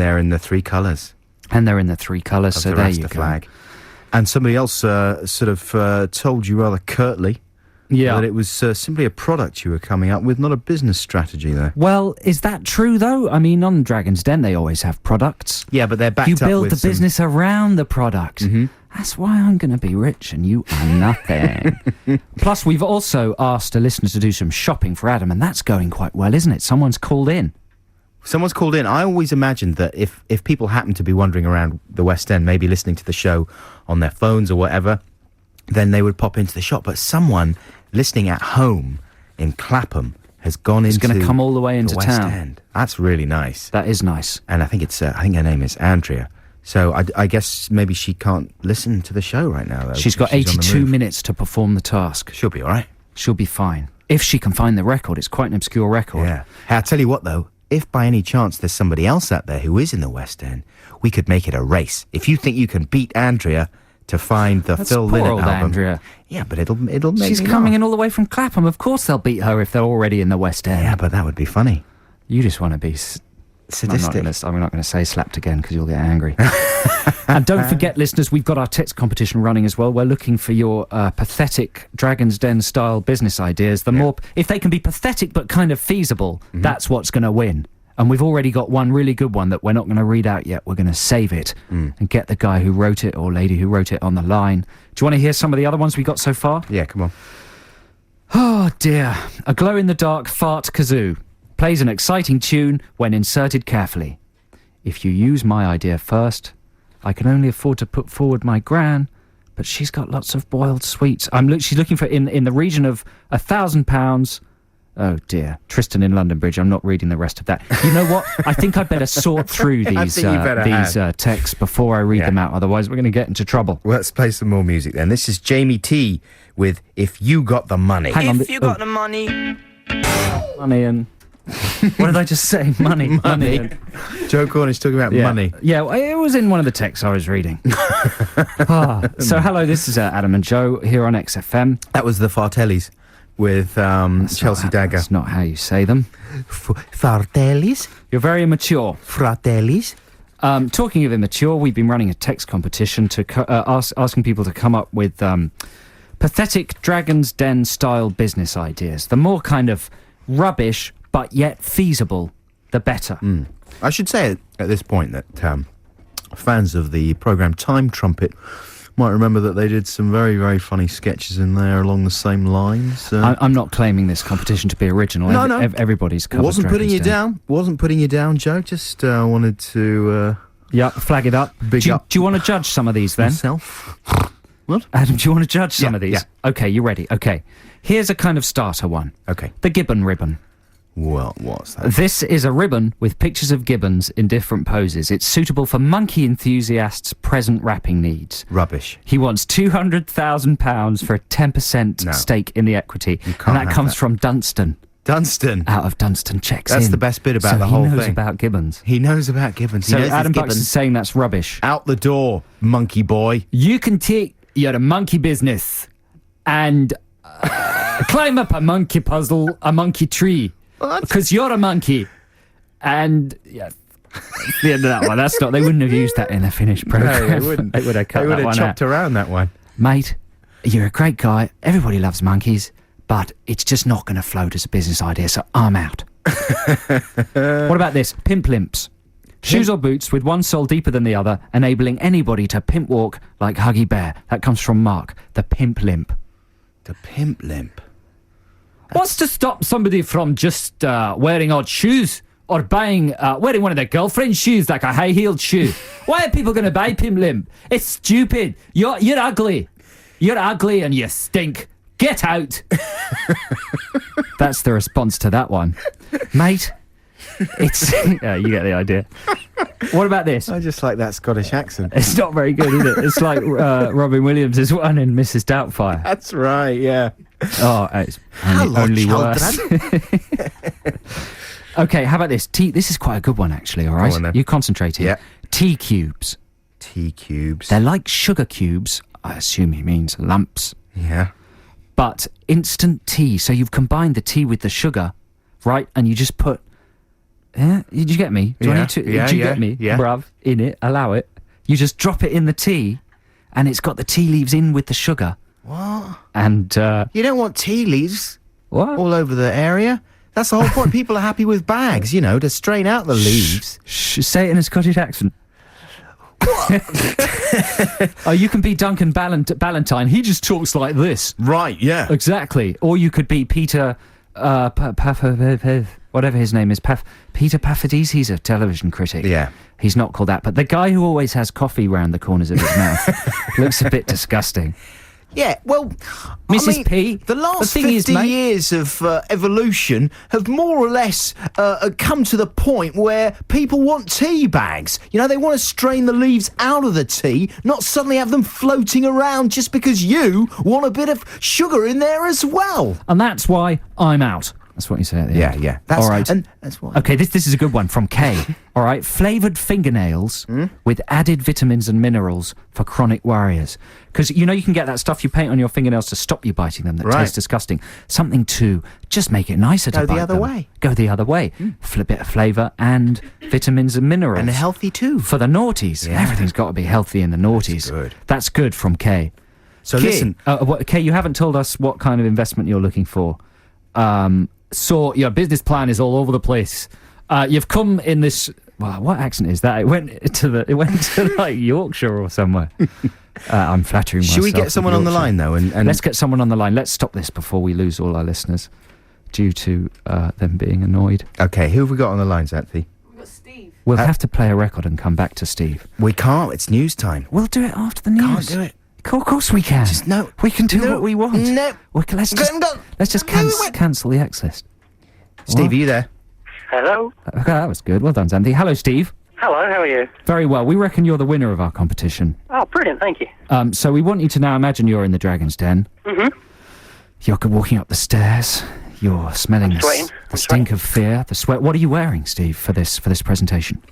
they're in the three colours And they're in the three colours, of so the there Rasta you go. flag. And somebody else sort of told you rather curtly Yeah. that it was simply a product you were coming up with, not a business strategy, though. Well, is that true, though? I mean, on Dragon's Den, they always have products. Yeah, but they're backed You up build with the some- business around the product. That's why I'm going to be rich and you are nothing. Plus, we've also asked a listener to do some shopping for Adam, and that's going quite well, isn't it? Someone's called in. Someone's called in. I always imagined that if people happen to be wandering around the West End, maybe listening to the show on their phones or whatever, then they would pop into the shop. But someone listening at home in Clapham has gone He's into going to come all the way into the West town. End. That's really nice. That is nice. And I think her name is Andrea. So I guess maybe she can't listen to the show right now, though. She's got on the 82 move. minutes to perform the task. She'll be all right. She'll be fine. If she can find the record. It's quite an obscure record. Yeah. Hey, I'll tell you what, though. If by any chance there's somebody else out there who is in the West End, we could make it a race. If you think you can beat Andrea to find the That's Phil poor Lynott old album... Andrea. Yeah, but it'll make She's me coming laugh. in all the way from Clapham. Of course they'll beat her if they're already in the West End. Yeah, but that would be funny. You just want to be... Sadistic. I'm not going to say slapped again because you'll get angry. And don't forget, listeners, we've got our text competition running as well. We're looking for your pathetic Dragon's Den style business ideas. More, if they can be pathetic but kind of feasible, that's what's going to win. And we've already got one really good one that we're not going to read out yet. We're going to save it and get the guy who wrote it or lady who wrote it on the line. Do you want to hear some of the other ones we got so far? Yeah, come on. Oh dear. A glow-in-the-dark fart kazoo plays an exciting tune when inserted carefully. If you use my idea first, I can only afford to put forward my gran, but she's got lots of boiled sweets. She's looking for in the region of £1,000. Oh dear. Tristan in London Bridge. I'm not reading the rest of that. You know what? I think I'd better sort through I these think you better texts before I read them out. Otherwise, we're going to get into trouble. Well, let's play some more music then. This is Jamie T with If You Got the Money. Hang on. If you got the money. Money and... what did I just say? Money. And... Joe Cornish talking about money. Yeah, well, it was in one of the texts I was reading. So, hello, this is Adam and Joe here on XFM. That was the Fartellis with Chelsea Dagger. That's not how you say them. Fartellis? You're very immature. Fratellis? Talking of immature, we've been running a text competition to asking people to come up with pathetic Dragon's Den style business ideas. The more kind of rubbish but yet feasible, the better. I should say at this point that fans of the programme Time Trumpet might remember that they did some very, very funny sketches in there along the same lines. I'm not claiming this competition to be original. No. Everybody's covered Wasn't putting Dragon's you Den. down. Wasn't putting you down, Joe. Just wanted to Yeah, flag it up. Big up. Do you want to judge some of these then? myself. What? Adam, do you want to judge some Yeah, of these? yeah. Okay, you ready? Okay. Here's a kind of starter one. Okay. The gibbon ribbon. Well, what's that? This is a ribbon with pictures of gibbons in different poses. It's suitable for monkey enthusiasts' present wrapping needs. Rubbish. He wants £200,000 for a 10% No. stake in the equity. You can't And that have comes that. from Dunstan. Dunstan. Out of Dunstan checks That's in. the best bit about So the whole he knows thing. about gibbons. He knows about gibbons. So he knows Adam his Bucks is gibbons. saying that's rubbish. Out the door, monkey boy. You can take your monkey business and climb up a monkey puzzle, a monkey tree. What? Because you're a monkey. And, yeah, that's the end of that one. That's not, they wouldn't have used that in a finished program. No, they wouldn't. They would have cut They would that have one chopped out. around that one. Mate, you're a great guy. Everybody loves monkeys. But it's just not going to float as a business idea, so I'm out. What about this? Pimp limps. Shoes or boots with one sole deeper than the other, enabling anybody to pimp walk like Huggy Bear. That comes from Mark, the pimp limp. The pimp limp. What's to stop somebody from just wearing odd shoes or wearing one of their girlfriend's shoes, like a high-heeled shoe? Why are people going to buy pimp limp? It's stupid. You're ugly. You're ugly and you stink. Get out! That's the response to that one. Mate, it's... Yeah, you get the idea. What about this? I just like that Scottish accent. It's not very good, is it? It's like Robin Williams' one in Mrs. Doubtfire. That's right, yeah. Oh, it's Hello, only children. worse. Okay, how about this? This is quite a good one, actually, all right? Go on, then. You concentrate here. Yeah. Tea cubes. Tea cubes. They're like sugar cubes. I assume he means lumps. Yeah. But instant tea. So you've combined the tea with the sugar, right? And you just put... Yeah? Did you get me? Do I Yeah, need to... yeah, do you yeah, get me? yeah. Bruv, in it. Allow it. You just drop it in the tea, and it's got the tea leaves in with the sugar. What? And, You don't want tea leaves what? all over the area. That's the whole point. People are happy with bags, to strain out the leaves. Say it in a Scottish accent. Oh, you can be Duncan Ballantyne. He just talks like this. Right, yeah. Exactly. Or you could be Peter, whatever his name is, Peter Paphadis. He's a television critic. Yeah. He's not called that, but the guy who always has coffee round the corners of his mouth looks a bit disgusting. Yeah, well, Mrs. P, the last the thing 50 is, mate- years of evolution have more or less come to the point where people want tea bags. They want to strain the leaves out of the tea, not suddenly have them floating around just because you want a bit of sugar in there as well. And that's why I'm out. That's what you say at the end. Yeah. That's, all right. And that's why. Okay, this is a good one from Kay. All right, flavoured fingernails with added vitamins and minerals for chronic warriors. Because, you can get that stuff you paint on your fingernails to stop you biting them that Right. tastes disgusting. Something to just make it nicer to Go bite the other them. way. Go the other way. A bit of flavour and vitamins and minerals. And healthy too. For the naughties. Yeah. Everything's got to be healthy in the naughties. good. That's good from Kay. So Kay, listen. Kay, you haven't told us what kind of investment you're looking for. So your business plan is all over the place. You've come in this... Well, what accent is that? It went to like Yorkshire or somewhere. I'm flattering myself. Should we get with someone on the Yorkshire. line, though? And Let's get someone on the line. Let's stop this before we lose all our listeners due to them being annoyed. Okay, who have we got on the line, Xanthi? We've got Steve. We'll have to play a record and come back to Steve. We can't. It's news time. We'll do it after the news. Can't do it. Of course we can. No. We can do No. what we want. No. Let's just cancel the X list. Steve, are you there? Hello. Okay, that was good. Well done, Zandy. Hello, Steve. Hello, how are you? Very well. We reckon you're the winner of our competition. Oh, brilliant, thank you. So we want you to now imagine you're in the Dragon's Den. Mm-hmm. You're walking up the stairs. You're smelling sweating. the stink of fear, the sweat. What are you wearing, Steve, for this presentation?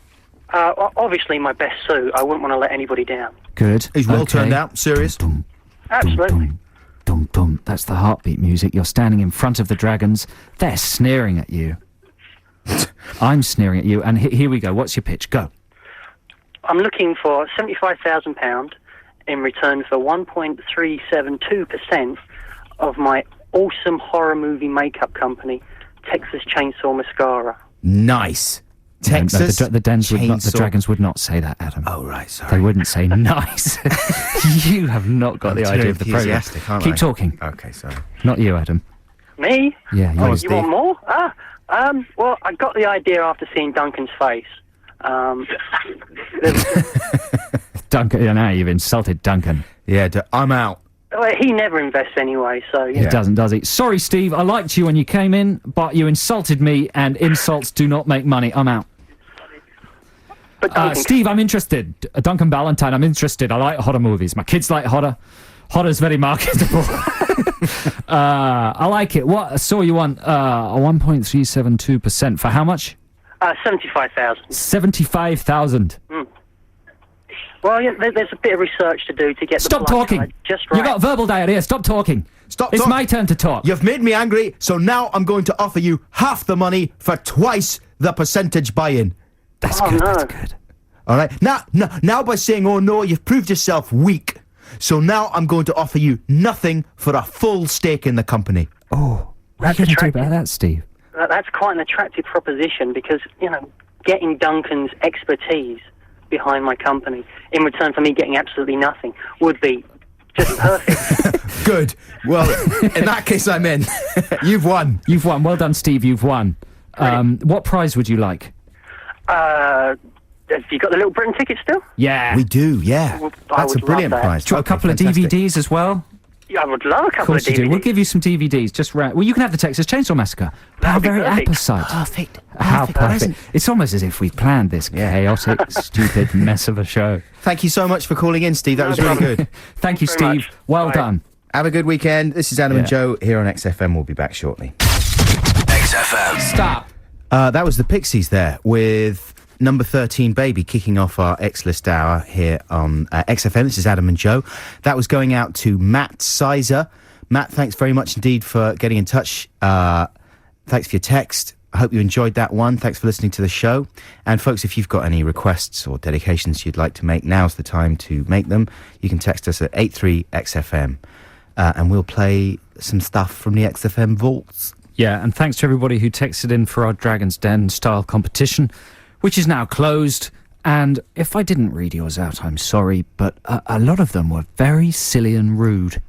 Obviously my best suit. I wouldn't want to let anybody down. Good. He's well Okay. turned out. Serious. Dum, Absolutely. dum, dum, dum. That's the heartbeat music. You're standing in front of the dragons. They're sneering at you. I'm sneering at you. And here we go. What's your pitch? Go. I'm looking for £75,000 in return for 1.372% of my awesome horror movie makeup company, Texas Chainsaw Mascara. Nice. Texas. No, the Chainsaw. dragons would not say that, Adam. Oh, right, sorry. They wouldn't say nice. You have not got the I'm idea too of the program. enthusiastic, aren't Keep I? talking. Okay, sorry. Not you, Adam. Me? Yeah, you. Oh, You Steve. want more? Well, I got the idea after seeing Duncan's face. Duncan, now you've insulted Duncan. Yeah, I'm out. Well, he never invests anyway, so... He doesn't, does he? Sorry, Steve, I liked you when you came in, but you insulted me, and insults do not make money. I'm out. But Duncan, Steve, I'm interested. Duncan Ballantyne, I'm interested. I like horror movies. My kids like horror. Horror's very marketable. I like it. So you want 1.372% for how much? 75,000. 75,000. Well, yeah, there's a bit of research to do to get Stop the blood talking. type just right. You got verbal diarrhea. Stop talking. Stop It's talk- my turn to talk. You've made me angry, so now I'm going to offer you half the money for twice the percentage buy-in. That's Oh, good. no. That's good. All right? Now by saying, oh no, you've proved yourself weak. So now I'm going to offer you nothing for a full stake in the company. Oh, what are That's you going to do attractive. about that, Steve? That's quite an attractive proposition because, getting Duncan's expertise behind my company in return for me getting absolutely nothing would be just perfect. Good. Well, in that case, I'm in. You've won. You've won. Well done, Steve. You've won. What prize would you like? Have you got the Little Britain ticket still? Yeah. We do, yeah. Well, I That's a would brilliant love that. prize. Do you want a couple fantastic. of DVDs as well? Yeah, I would love a Of couple of course you DVDs. do. We'll give you some DVDs. Well, you can have the Texas Chainsaw Massacre. How That'd be very perfect. apposite. Perfect. How Perfect perfect. present. It's almost as if we planned this chaotic, stupid mess of a show. Thank you so much for calling in, Steve. That was really problem. good. Thank you, very Steve. much. Well Bye. done. Have a good weekend. This is Adam and Yeah. Joe here on XFM. We'll be back shortly. XFM. Stop. That was the Pixies there with number 13 Baby kicking off our X-List hour here on XFM. This is Adam and Joe. That was going out to Matt Sizer. Matt, thanks very much indeed for getting in touch. Thanks for your text. I hope you enjoyed that one. Thanks for listening to the show. And folks, if you've got any requests or dedications you'd like to make, now's the time to make them. You can text us at 83XFM and we'll play some stuff from the XFM vaults. Yeah, and thanks to everybody who texted in for our Dragon's Den style competition, which is now closed. And if I didn't read yours out, I'm sorry, but a lot of them were very silly and rude.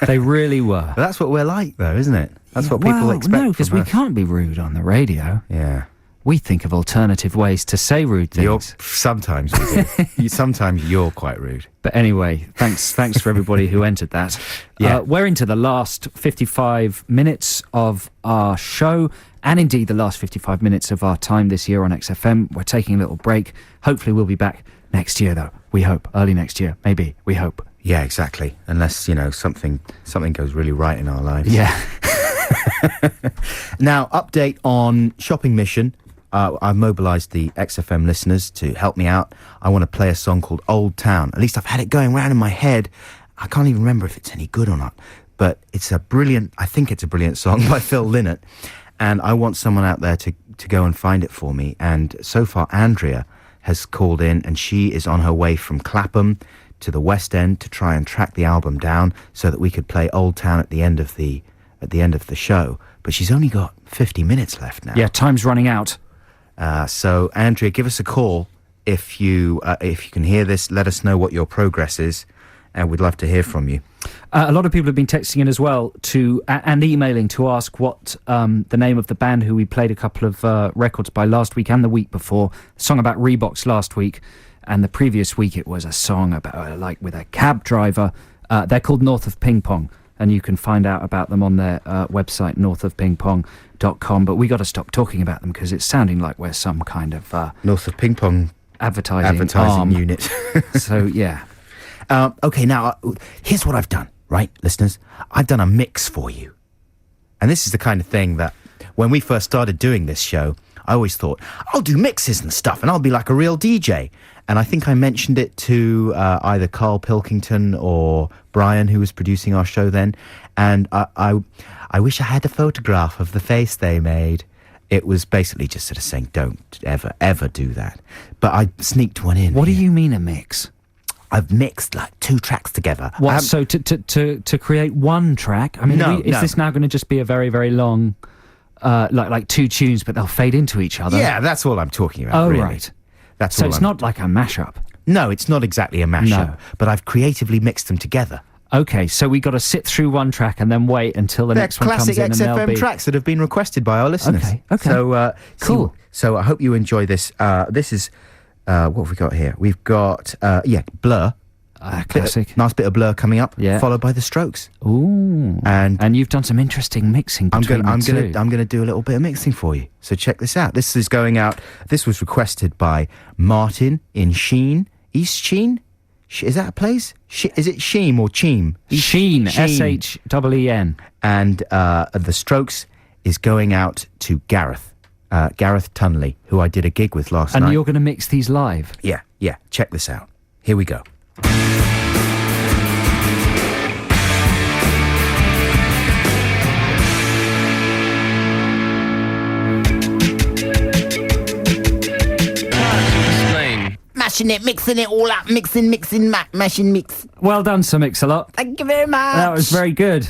They really were. But that's what we're like, though, isn't it? That's what people expect. No, because from we us. can't be rude on the radio. Yeah. We think of alternative ways to say rude things. Sometimes we do. Sometimes you're quite rude. But anyway, thanks for everybody who entered that. Yeah. We're into the last 55 minutes of our show, and indeed the last 55 minutes of our time this year on XFM. We're taking a little break. Hopefully we'll be back next year, though. We hope. Early next year. Maybe. We hope. Yeah, exactly. Unless, something goes really right in our lives. Yeah. Now, update on Shopping Mission. I've mobilised the XFM listeners to help me out. I want to play a song called Old Town. At least I've had it going round in my head. I can't even remember if it's any good or not. But I think it's a brilliant song by Phil Lynott. And I want someone out there to go and find it for me. And so far, Andrea has called in and she is on her way from Clapham to the West End to try and track the album down so that we could play Old Town at the end of the show. But she's only got 50 minutes left now. Yeah, time's running out. So, Andrea, give us a call if you can hear this. Let us know what your progress is, and we'd love to hear from you. A lot of people have been texting in as well and emailing to ask what the name of the band who we played a couple of records by last week and the week before. The song about Reeboks last week, and the previous week it was a song about with a cab driver. They're called North of Ping Pong, and you can find out about them on their website, northofpingpong.com. But we got to stop talking about them because it's sounding like we're some kind of North of Ping Pong advertising arm. unit. So, yeah. Okay, now, here's what I've done, right, listeners? I've done a mix for you. And this is the kind of thing that, when we first started doing this show, I always thought, I'll do mixes and stuff, and I'll be like a real DJ. And I think I mentioned it to either Carl Pilkington or Brian, who was producing our show then. And I wish I had a photograph of the face they made. It was basically just sort of saying, don't ever do that. But I sneaked one in. What do you mean a mix? I've mixed like 2 tracks together. What, so to create one track? I mean, is this now going to just be a very, very long, like 2 tunes, but they'll fade into each other? Yeah, that's all I'm talking about, Oh, really. right. That's So all it's I'm- not like a mashup. No, it's not exactly a mashup, No. but I've creatively mixed them together. Okay, so we got to sit through one track and then wait until the They're next one comes classic in and they'll XFM be... tracks that have been requested by our listeners. Okay. So, Cool. So I hope you enjoy this. This is, what have we got here? We've got, Blur. Classic. Nice bit of Blur coming up, Yeah. followed by The Strokes. Ooh. And you've done some interesting mixing between the two. I'm gonna do a little bit of mixing for you. So check this out. This is going out. This was requested by Martin in Sheen, East Sheen. Is that a place? Is it Sheem or Cheam? Sheen, S-H-E-E-N. And The Strokes is going out to Gareth Tunley, who I did a gig with last night. And you're going to mix these live? Yeah. Check this out. Here we go. Mashing it, mixing it all up, mixing, mashing, mix. Well done, Sir Mix-a-Lot. Thank you very much. That was very good.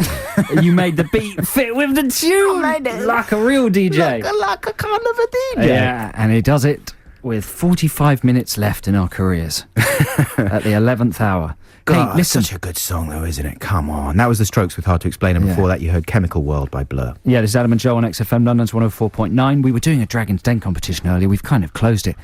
You made the beat fit with the tune. I made it. Like a real DJ. Like a kind of a DJ. Yeah, and he does it with 45 minutes left in our careers at the 11th hour. God, Hey, listen. such a good song, though, isn't it? Come on. That was The Strokes with Hard to Explain, and before that you heard Chemical World by Blur. Yeah, this is Adam and Joe on XFM London's 104.9. We were doing a Dragon's Den competition earlier. We've kind of closed it.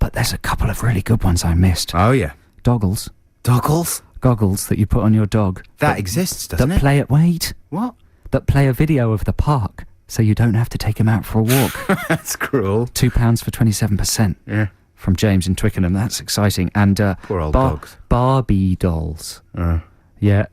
But there's a couple of really good ones I missed. Oh, yeah. Doggles. Doggles? goggles that you put on your dog. That exists, doesn't it? What? That play a video of the park, so you don't have to take him out for a walk. That's cruel. £2 for 27%. Yeah. From James in Twickenham. That's exciting. And Poor old dogs. Barbie dolls. Yeah.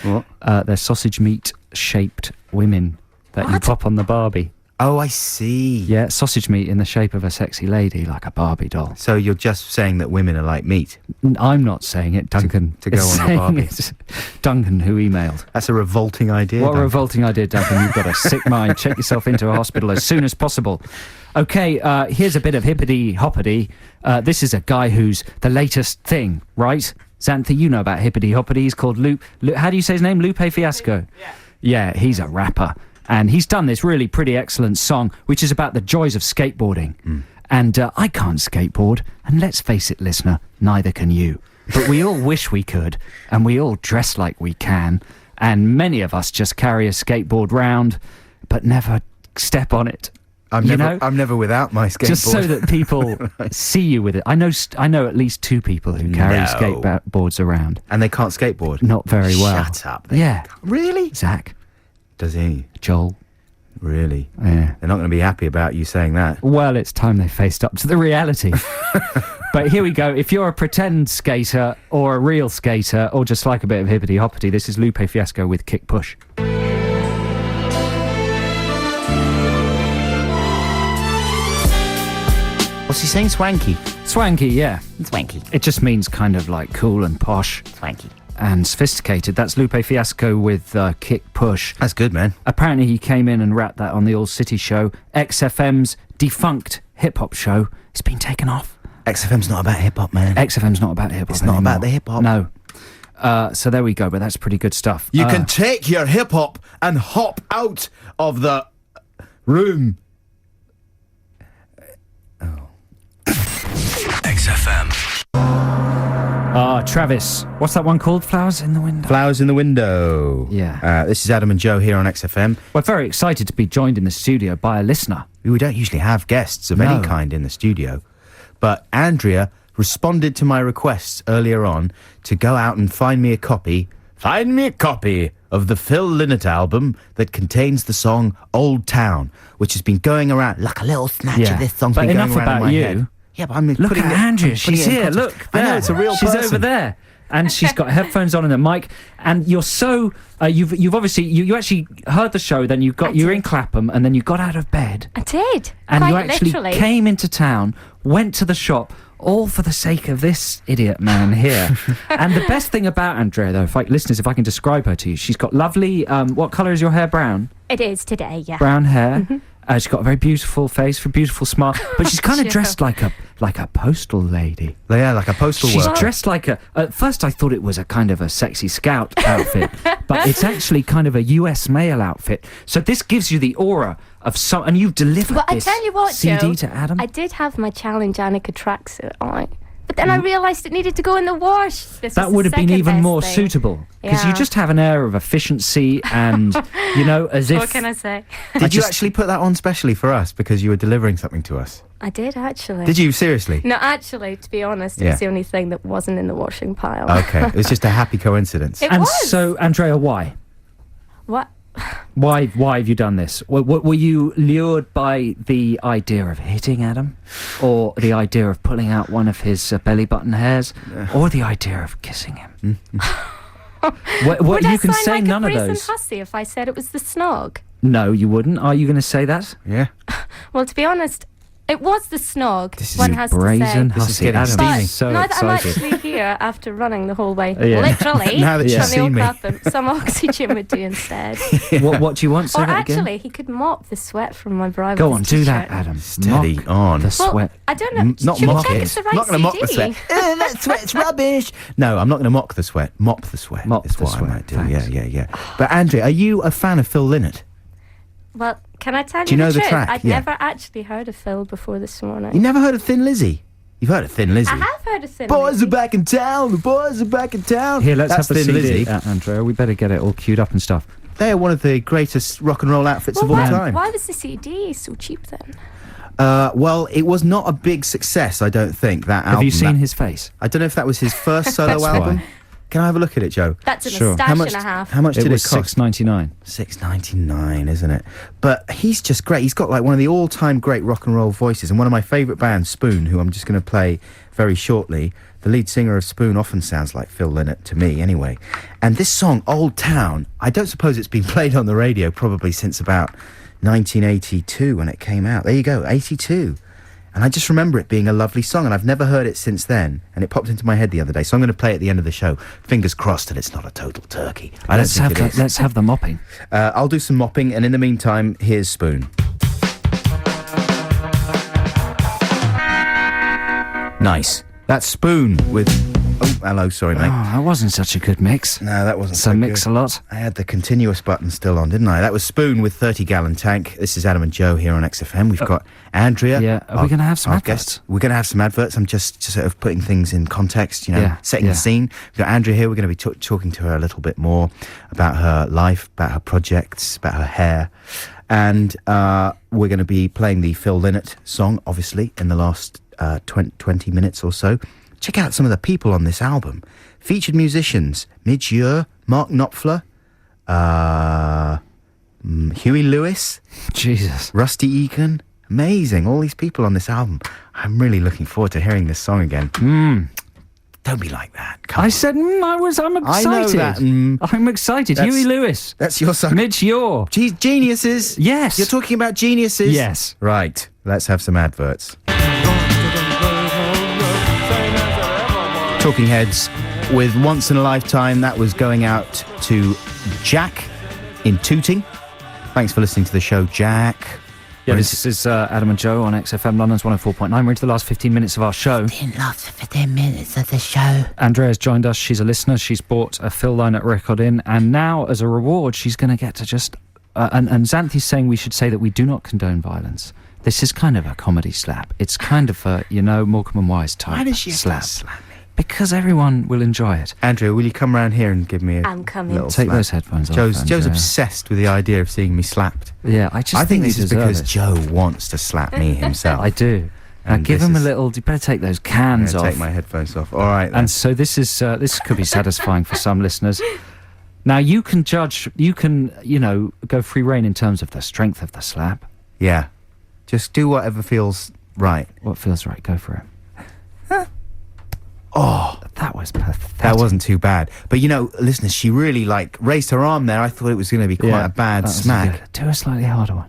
What? They're sausage meat shaped women that you pop on the Barbie. Oh, I see. Yeah, sausage meat in the shape of a sexy lady, like a Barbie doll. So you're just saying that women are like meat? I'm not saying it, Duncan. To go on the Barbie. It's Duncan who emailed. That's a revolting idea. What Duncan. a revolting idea, Duncan. You've got a sick mind. Check yourself into a hospital as soon as possible. Okay, here's a bit of hippity-hoppity. This is a guy who's the latest thing, right? Xanthe, you know about hippity-hoppity. He's called Lupe. How do you say his name? Lupe Fiasco? Yeah, he's a rapper. And he's done this really pretty excellent song, which is about the joys of skateboarding. And I can't skateboard. And let's face it, listener, neither can you. But we all wish we could. And we all dress like we can. And many of us just carry a skateboard round, but never step on it. I'm never without my skateboard. Just so that people see you with it. I know at least 2 people who carry skateboards around. And they can't skateboard? Not very well. Shut up. Yeah. Really? Zach. Does he? Joel. Really? Yeah. They're not going to be happy about you saying that. Well, it's time they faced up to the reality. But here we go. If you're a pretend skater or a real skater or just like a bit of hippity-hoppity, this is Lupe Fiasco with Kick Push. What's he saying? Swanky? Swanky, yeah. Swanky. It just means kind of like cool and posh. Swanky. And sophisticated. That's Lupe Fiasco with Kick Push. That's good, man. Apparently he came in and rapped that on the All City show, XFM's defunct hip-hop show. It's been taken off. XFM's not about hip-hop, man. XFM's not about hip-hop It's not anymore. about the hip-hop. No. So there we go, but that's pretty good stuff. You can take your hip-hop and hop out of the room. XFM. Travis, what's that one called? Flowers in the Window? Flowers in the Window. Yeah. This is Adam and Joe here on XFM. We're very excited to be joined in the studio by a listener. We don't usually have guests of any kind in the studio, but Andrea responded to my requests earlier on to go out and find me a copy of the Phil Lynott album that contains the song Old Town, which has been going around like a little snatch of this song's but been enough going around about in my you. head. Yeah, but I'm Look at Andrea. She's here. Look, there. I know, it's a real She's person. over there. And she's got headphones on and a mic. And you're so... you've obviously... You actually heard the show, then you were in Clapham, and then you got out of bed. I did. And quite you actually literally. came into town, went to the shop, all for the sake of this idiot man here. And the best thing about Andrea, though, if I can describe her to you, she's got lovely... what colour is your hair? Brown? It is today, yeah. Brown hair. She's got a very beautiful face, a beautiful smile, but she's kind of dressed like a postal lady. Yeah, like a postal She's worker. dressed like a... At first I thought it was a kind of a sexy scout outfit, but it's actually kind of a US mail outfit. So this gives you the aura of some... And you've delivered Well, I this tell you what, CD Joe, to Adam. I did have my Challenge Annika tracksuit on, but then I realised it needed to go in the wash. That would have been even more suitable, because you just have an air of efficiency and, as if... What can I say? Did you actually put that on specially for us because you were delivering something to us? I did, actually. Did you? Seriously? No, actually, to be honest, it was the only thing that wasn't in the washing pile. Okay, it was just a happy coincidence. It And was. so, Andrea, why? What? Why have you done this? Were you lured by the idea of hitting Adam? Or the idea of pulling out one of his belly button hairs? Or the idea of kissing him? Would you I can sound say like none a of brazen those. hussy if I said it was the snog? No, you wouldn't. Are you going to say that? Yeah. Well, to be honest, it was the snog. This is one a has brazen to say. This is hussy. getting Adam steamy. is so now that I'm excited. actually here after running the whole way, Yeah. literally, Now that you've from the seen old me. Clapham, some oxygen would do instead. What do you want? Say Or that again? actually, he could mop the sweat from my bra. Go with on, his do that, t-shirt. Adam. Steady Mock on. the Well, sweat. I don't know. Not Should we mock check it. it's the right I'm not going to mock the CD? sweat. That sweat's rubbish. No, I'm not going to mock the sweat. Mop the sweat. Mop is the what sweat. I might do. Thanks. Yeah. But Andrea, are you a fan of Phil Lynott? Well, can I tell Do you know the truth? track? I'd Yeah. never actually heard of Phil before this morning. You never heard of Thin Lizzy? You've heard of Thin Lizzy? I have heard of Thin Boys Lizzy. are back in town. The boys are back in town. Here, let's That's have the Thin CD, Lizzy. Andrea. We better get it all queued up and stuff. They are one of the greatest rock and roll outfits Well, of all why, time. why was the CD so cheap then? Well, it was not a big success, I don't think, that album. Have you seen That- his face? I don't know if that was his first solo That's album. why. Can I have a look at it, Joe? That's a Sure. moustache and a half. How much did it was cost? $6.99. $6.99, isn't it? But he's just great. He's got like one of the all-time great rock and roll voices, and one of my favourite bands, Spoon, who I'm just going to play very shortly. The lead singer of Spoon often sounds like Phil Lynott to me, anyway. And this song, Old Town, I don't suppose it's been played on the radio probably since about 1982 when it came out. There you go, 82. And I just remember it being a lovely song, and I've never heard it since then. And it popped into my head the other day, so I'm going to play it at the end of the show. Fingers crossed that it's not a total turkey. I don't think it is. Let's have the mopping. I'll do some mopping, and in the meantime, here's Spoon. Nice. That's Spoon with... Oh, hello, sorry, mate. Oh, that wasn't such a good mix. No, that wasn't So so mix good. a lot. I had the continuous button still on, didn't I? That was Spoon with 30-gallon tank. This is Adam and Joe here on XFM. We've got Andrea. Yeah, are we going to have some our adverts? guest. We're going to have some adverts. I'm just sort of putting things in context, you know, Yeah, setting yeah. the scene. We've got Andrea here. We're going to be talking to her a little bit more about her life, about her projects, about her hair. And we're going to be playing the Phil Lynott song, obviously, in the last 20 minutes or so. Check out some of the people on this album. Featured musicians, Midge Ure, Mark Knopfler, Huey Lewis, Jesus. Rusty Egan. Amazing, all these people on this album. I'm really looking forward to hearing this song again. Don't be like that. Come I on. said, I'm excited. I know that, I'm excited. That's- Huey Lewis. That's your song. Midge Ure. Geniuses. Yes. You're talking about geniuses? Yes. Right, let's have some adverts. Talking Heads with Once in a Lifetime. That was going out to Jack in Tooting. Thanks for listening to the show, Jack. Yeah, this is Adam and Joe on XFM London's 104.9. We're into the last 15 minutes of our show. In last 15 minutes of the show. Andrea's joined us. She's a listener. She's bought a Phil Lynott record in, and now, as a reward, she's going to get to just... and Xanthi's saying we should say that we do not condone violence. This is kind of a comedy slap. It's kind of a, Morecambe and Wise type Why does she have to slap. slap me? Because everyone will enjoy it. Andrea, will you come round here and give me a I'm coming. little Take slap? those headphones off, Joe's Andrea. obsessed with the idea of seeing me slapped. Yeah, I think this you is deserve because it. Joe wants to slap me himself. I do. Now And give this him a is- little... You better take those cans I'm off. gonna take my headphones off. All right, then. And so this is this could be satisfying for some listeners. Now you can judge, you can go free rein in terms of the strength of the slap. Yeah. Just do whatever feels right. What feels right? Go for it. Oh, That was pathetic. that wasn't too bad. But listeners, she really raised her arm there. I thought it was going to be quite a bad that was smack. good. Do a slightly harder one.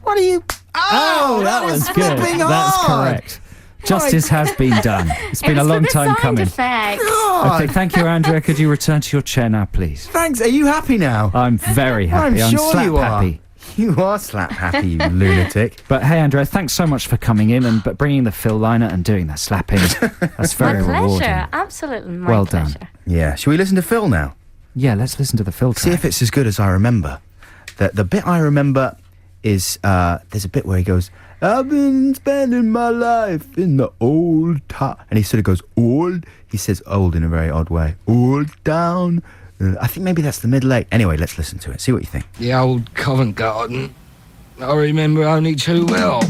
What are you? Oh, that was good. flipping That's hard. correct. Justice has been done. It's been It a was long for the time sound coming. effects. God. Okay, thank you, Andrea. Could you return to your chair now, please? Thanks. Are you happy now? I'm very happy. I'm sure slap you are. happy. You are slap happy, you lunatic. But hey, Andrea, thanks so much for coming in and bringing the Phil Lynott and doing the slapping. That's My very rewarding. pleasure. Absolutely my Well done. pleasure. Yeah. Shall we listen to Phil now? Yeah, let's listen to the Phil See track. if it's as good as I remember. The bit I remember is there's a bit where he goes, I've been spending my life in the old town. And he sort of goes, old. He says old in a very odd way. Old town. I think maybe that's the middle eight. Anyway, let's listen to it. See what you think. The old Covent Garden, I remember only too well.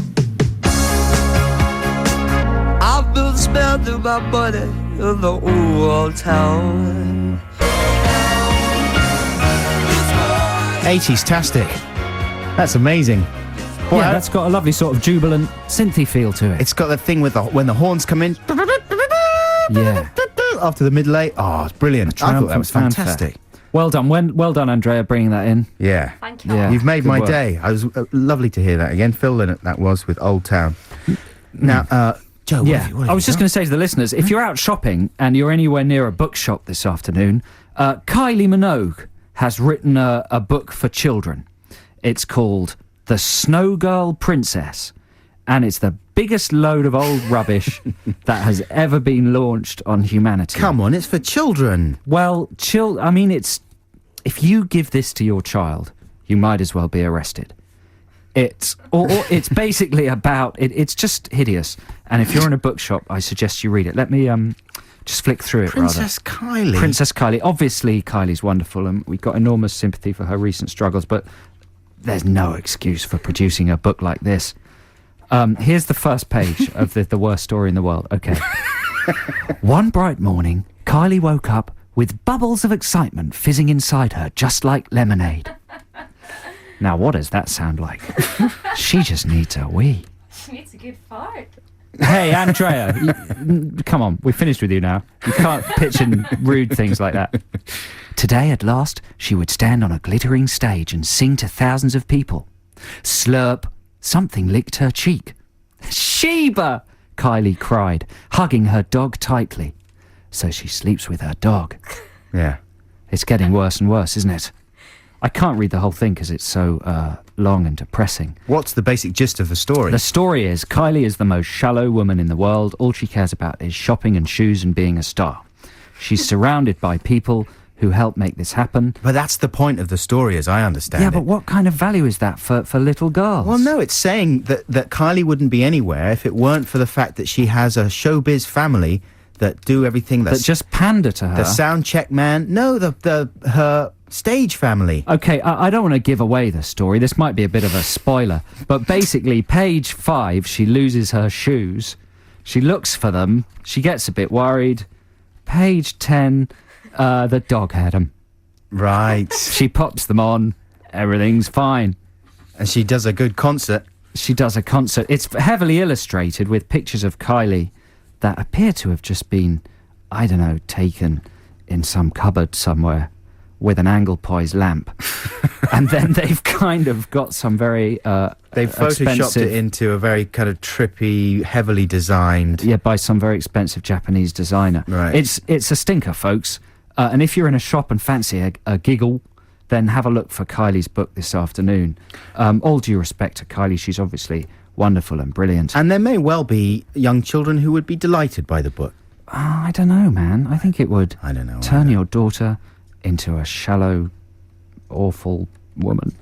I've been spending my money in the old town. 80s-tastic. That's amazing. Yeah, that's got a lovely sort of jubilant synthy feel to it. It's got that thing with when the horns come in. Yeah. After the middle eight. Oh, it's brilliant. I thought that was Triumphant fanfare. fantastic. Well done. Well done, Andrea, bringing that in. Yeah. Thank you. Yeah. You've made good my work. day. I was lovely to hear that again. Phil Lynott, that was with Old Town. Now, Joe, Yeah, I was just going to say to the listeners, if you're out shopping and you're anywhere near a bookshop this afternoon, Kylie Minogue has written a book for children. It's called The Snow Girl Princess, and it's the biggest load of old rubbish that has ever been launched on humanity. Come on, it's for children. Well, I mean, it's... If you give this to your child, you might as well be arrested. It's it's basically about... It's just hideous. And if you're in a bookshop, I suggest you read it. Let me just flick through it, Princess Kylie. Princess Kylie. Obviously, Kylie's wonderful, and we've got enormous sympathy for her recent struggles, but there's no excuse for producing a book like this. Here's the first page of the worst story in the world. Okay. One bright morning, Kylie woke up with bubbles of excitement fizzing inside her just like lemonade. Now, what does that sound like? She just needs a wee. She needs a good fart. Hey, Andrea, come on, we're finished with you now. You can't pitch in rude things like that. Today, at last, she would stand on a glittering stage and sing to thousands of people. Slurp, something licked her cheek. Sheba, Kylie cried, hugging her dog tightly. So she sleeps with her dog. Yeah. It's getting worse and worse, isn't it? I can't read the whole thing because it's so long and depressing. What's the basic gist of the story? The story is Kylie is the most shallow woman in the world. All she cares about is shopping and shoes and being a star. She's surrounded by people who help make this happen. But that's the point of the story, as I understand Yeah, it. but what kind of value is that for little girls? Well, no, it's saying that Kylie wouldn't be anywhere if it weren't for the fact that she has a showbiz family that do everything that just pander to her. The sound check man. No, her stage family. Okay, I don't want to give away the story. This might be a bit of a spoiler. But basically, page 5, she loses her shoes. She looks for them. She gets a bit worried. Page 10, the dog had them. Right. She pops them on. Everything's fine. And she does a good concert. She does a concert. It's heavily illustrated with pictures of Kylie that appear to have just been, I don't know, taken in some cupboard somewhere with an Anglepoise lamp. And then they've kind of got some very they've photoshopped it into a very kind of trippy, heavily designed... Yeah, by some very expensive Japanese designer. Right. It's a stinker, folks. And if you're in a shop and fancy a giggle, then have a look for Kylie's book this afternoon. All due respect to Kylie, she's obviously wonderful and brilliant. And there may well be young children who would be delighted by the book. I don't know, man. I think it would turn your daughter into a shallow, awful woman.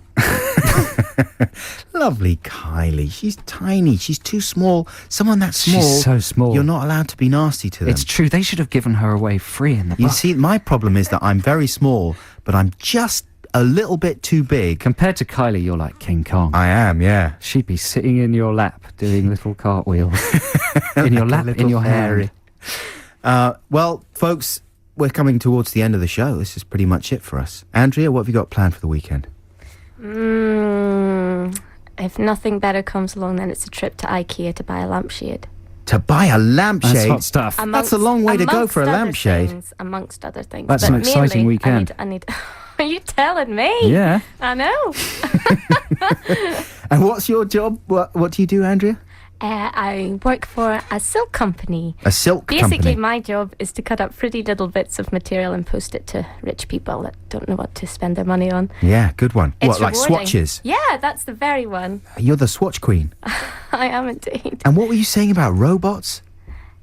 Lovely Kylie. She's tiny. She's too small. Someone that small... She's so small. You're not allowed to be nasty to them. It's true. They should have given her away free in the book. You see, my problem is that I'm very small, but I'm just a little bit too big. Compared to Kylie, you're like King Kong. I am, yeah. She'd be sitting in your lap doing little cartwheels. In your lap, in your fairy. hand. Well, folks, we're coming towards the end of the show. This is pretty much it for us. Andrea, what have you got planned for the weekend? If nothing better comes along, then it's a trip to IKEA to buy a lampshade. To buy a lampshade? That's hot stuff. That's a long way to go for a lampshade. Amongst other things. That's but an exciting mainly, weekend. I need Are you telling me? Yeah. I know. And what's your job? What do you do, Andrea? I work for a silk company. A silk company? Basically, my job is to cut up pretty little bits of material and post it to rich people that don't know what to spend their money on. Yeah, good one. It's what, like rewarding. swatches? Yeah, that's the very one. You're the swatch queen. I am indeed. And what were you saying about robots?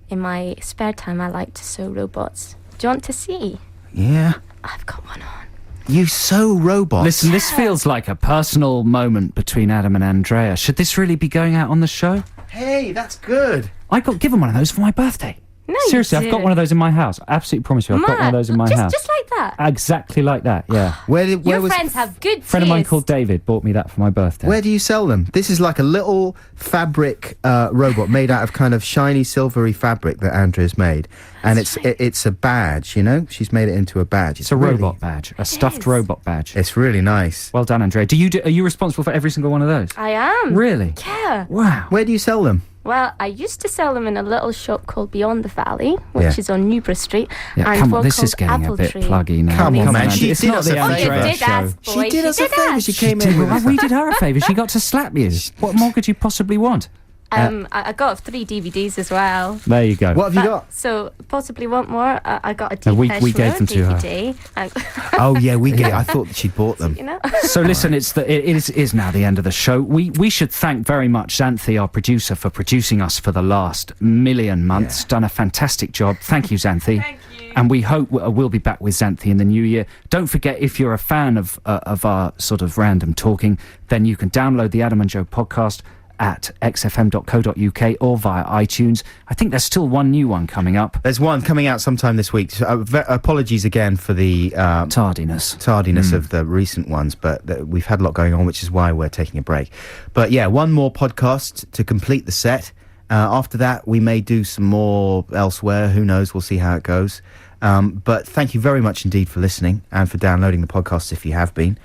In my spare time, I like to sew robots. Do you want to see? Yeah. I've got one on. You sew robots? Listen, this feels like a personal moment between Adam and Andrea. Should this really be going out on the show? Hey, that's good. I got given one of those for my birthday. No, Seriously, I've got one of those in my house. I absolutely promise you, I've got one of those in my house. Just like that? Exactly like that, yeah. Your friends have good taste. A friend of mine called David bought me that for my birthday. Where do you sell them? This is like a little fabric robot made out of kind of shiny, silvery fabric that Andrea's made. And it's a badge, you know? She's made it into a badge. It's a robot badge, a stuffed robot badge. It's really nice. Well done, Andrea. Are you responsible for every single one of those? I am. Really? Yeah. Wow. Where do you sell them? Well, I used to sell them in a little shop called Beyond the Valley, which is on Newborough Street. Yeah, and come on, one this called is getting Apple a bit Tree. pluggy now. Come on, man. It's She did not us the a favour. Andrea You did show. ask, boy. She did us a favour. She came Did in we? with We did her a favour. She got to slap you. What more could you possibly want? I got 3 DVDs as well. There you go. What have you got? So, possibly want more. I got a No, we Depeche gave Mode them to her. DVD. And Oh, yeah, we get it. I thought that she'd bought them. you know? So listen, it is now the end of the show. We should thank very much Xanthi, our producer, for producing us for the last million months. Yeah. Done a fantastic job. Thank you, Xanthi. Thank you. And we hope we'll be back with Xanthi in the new year. Don't forget, if you're a fan of our sort of random talking, then you can download the Adam and Joe podcast at xfm.co.uk or via iTunes. I think there's still one new one coming up. There's one coming out sometime this week. So, apologies again for the Tardiness of the recent ones, but we've had a lot going on, which is why we're taking a break. But yeah, one more podcast to complete the set. After that, we may do some more elsewhere. Who knows? We'll see how it goes. But thank you very much indeed for listening and for downloading the podcast if you have been.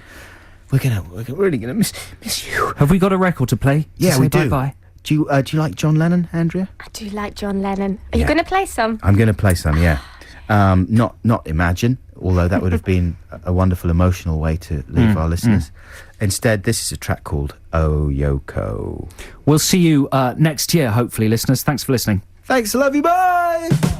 We're really gonna miss you. Have we got a record to play? Yeah, to we say do. Bye-bye? Do you like John Lennon, Andrea? I do like John Lennon. Are you Yeah. going to play some? I'm going to play some, yeah. Not Imagine, although that would have been a wonderful emotional way to leave our listeners. Instead, this is a track called Oh Yoko. We'll see you next year, hopefully, listeners. Thanks for listening. Thanks, I love you, bye!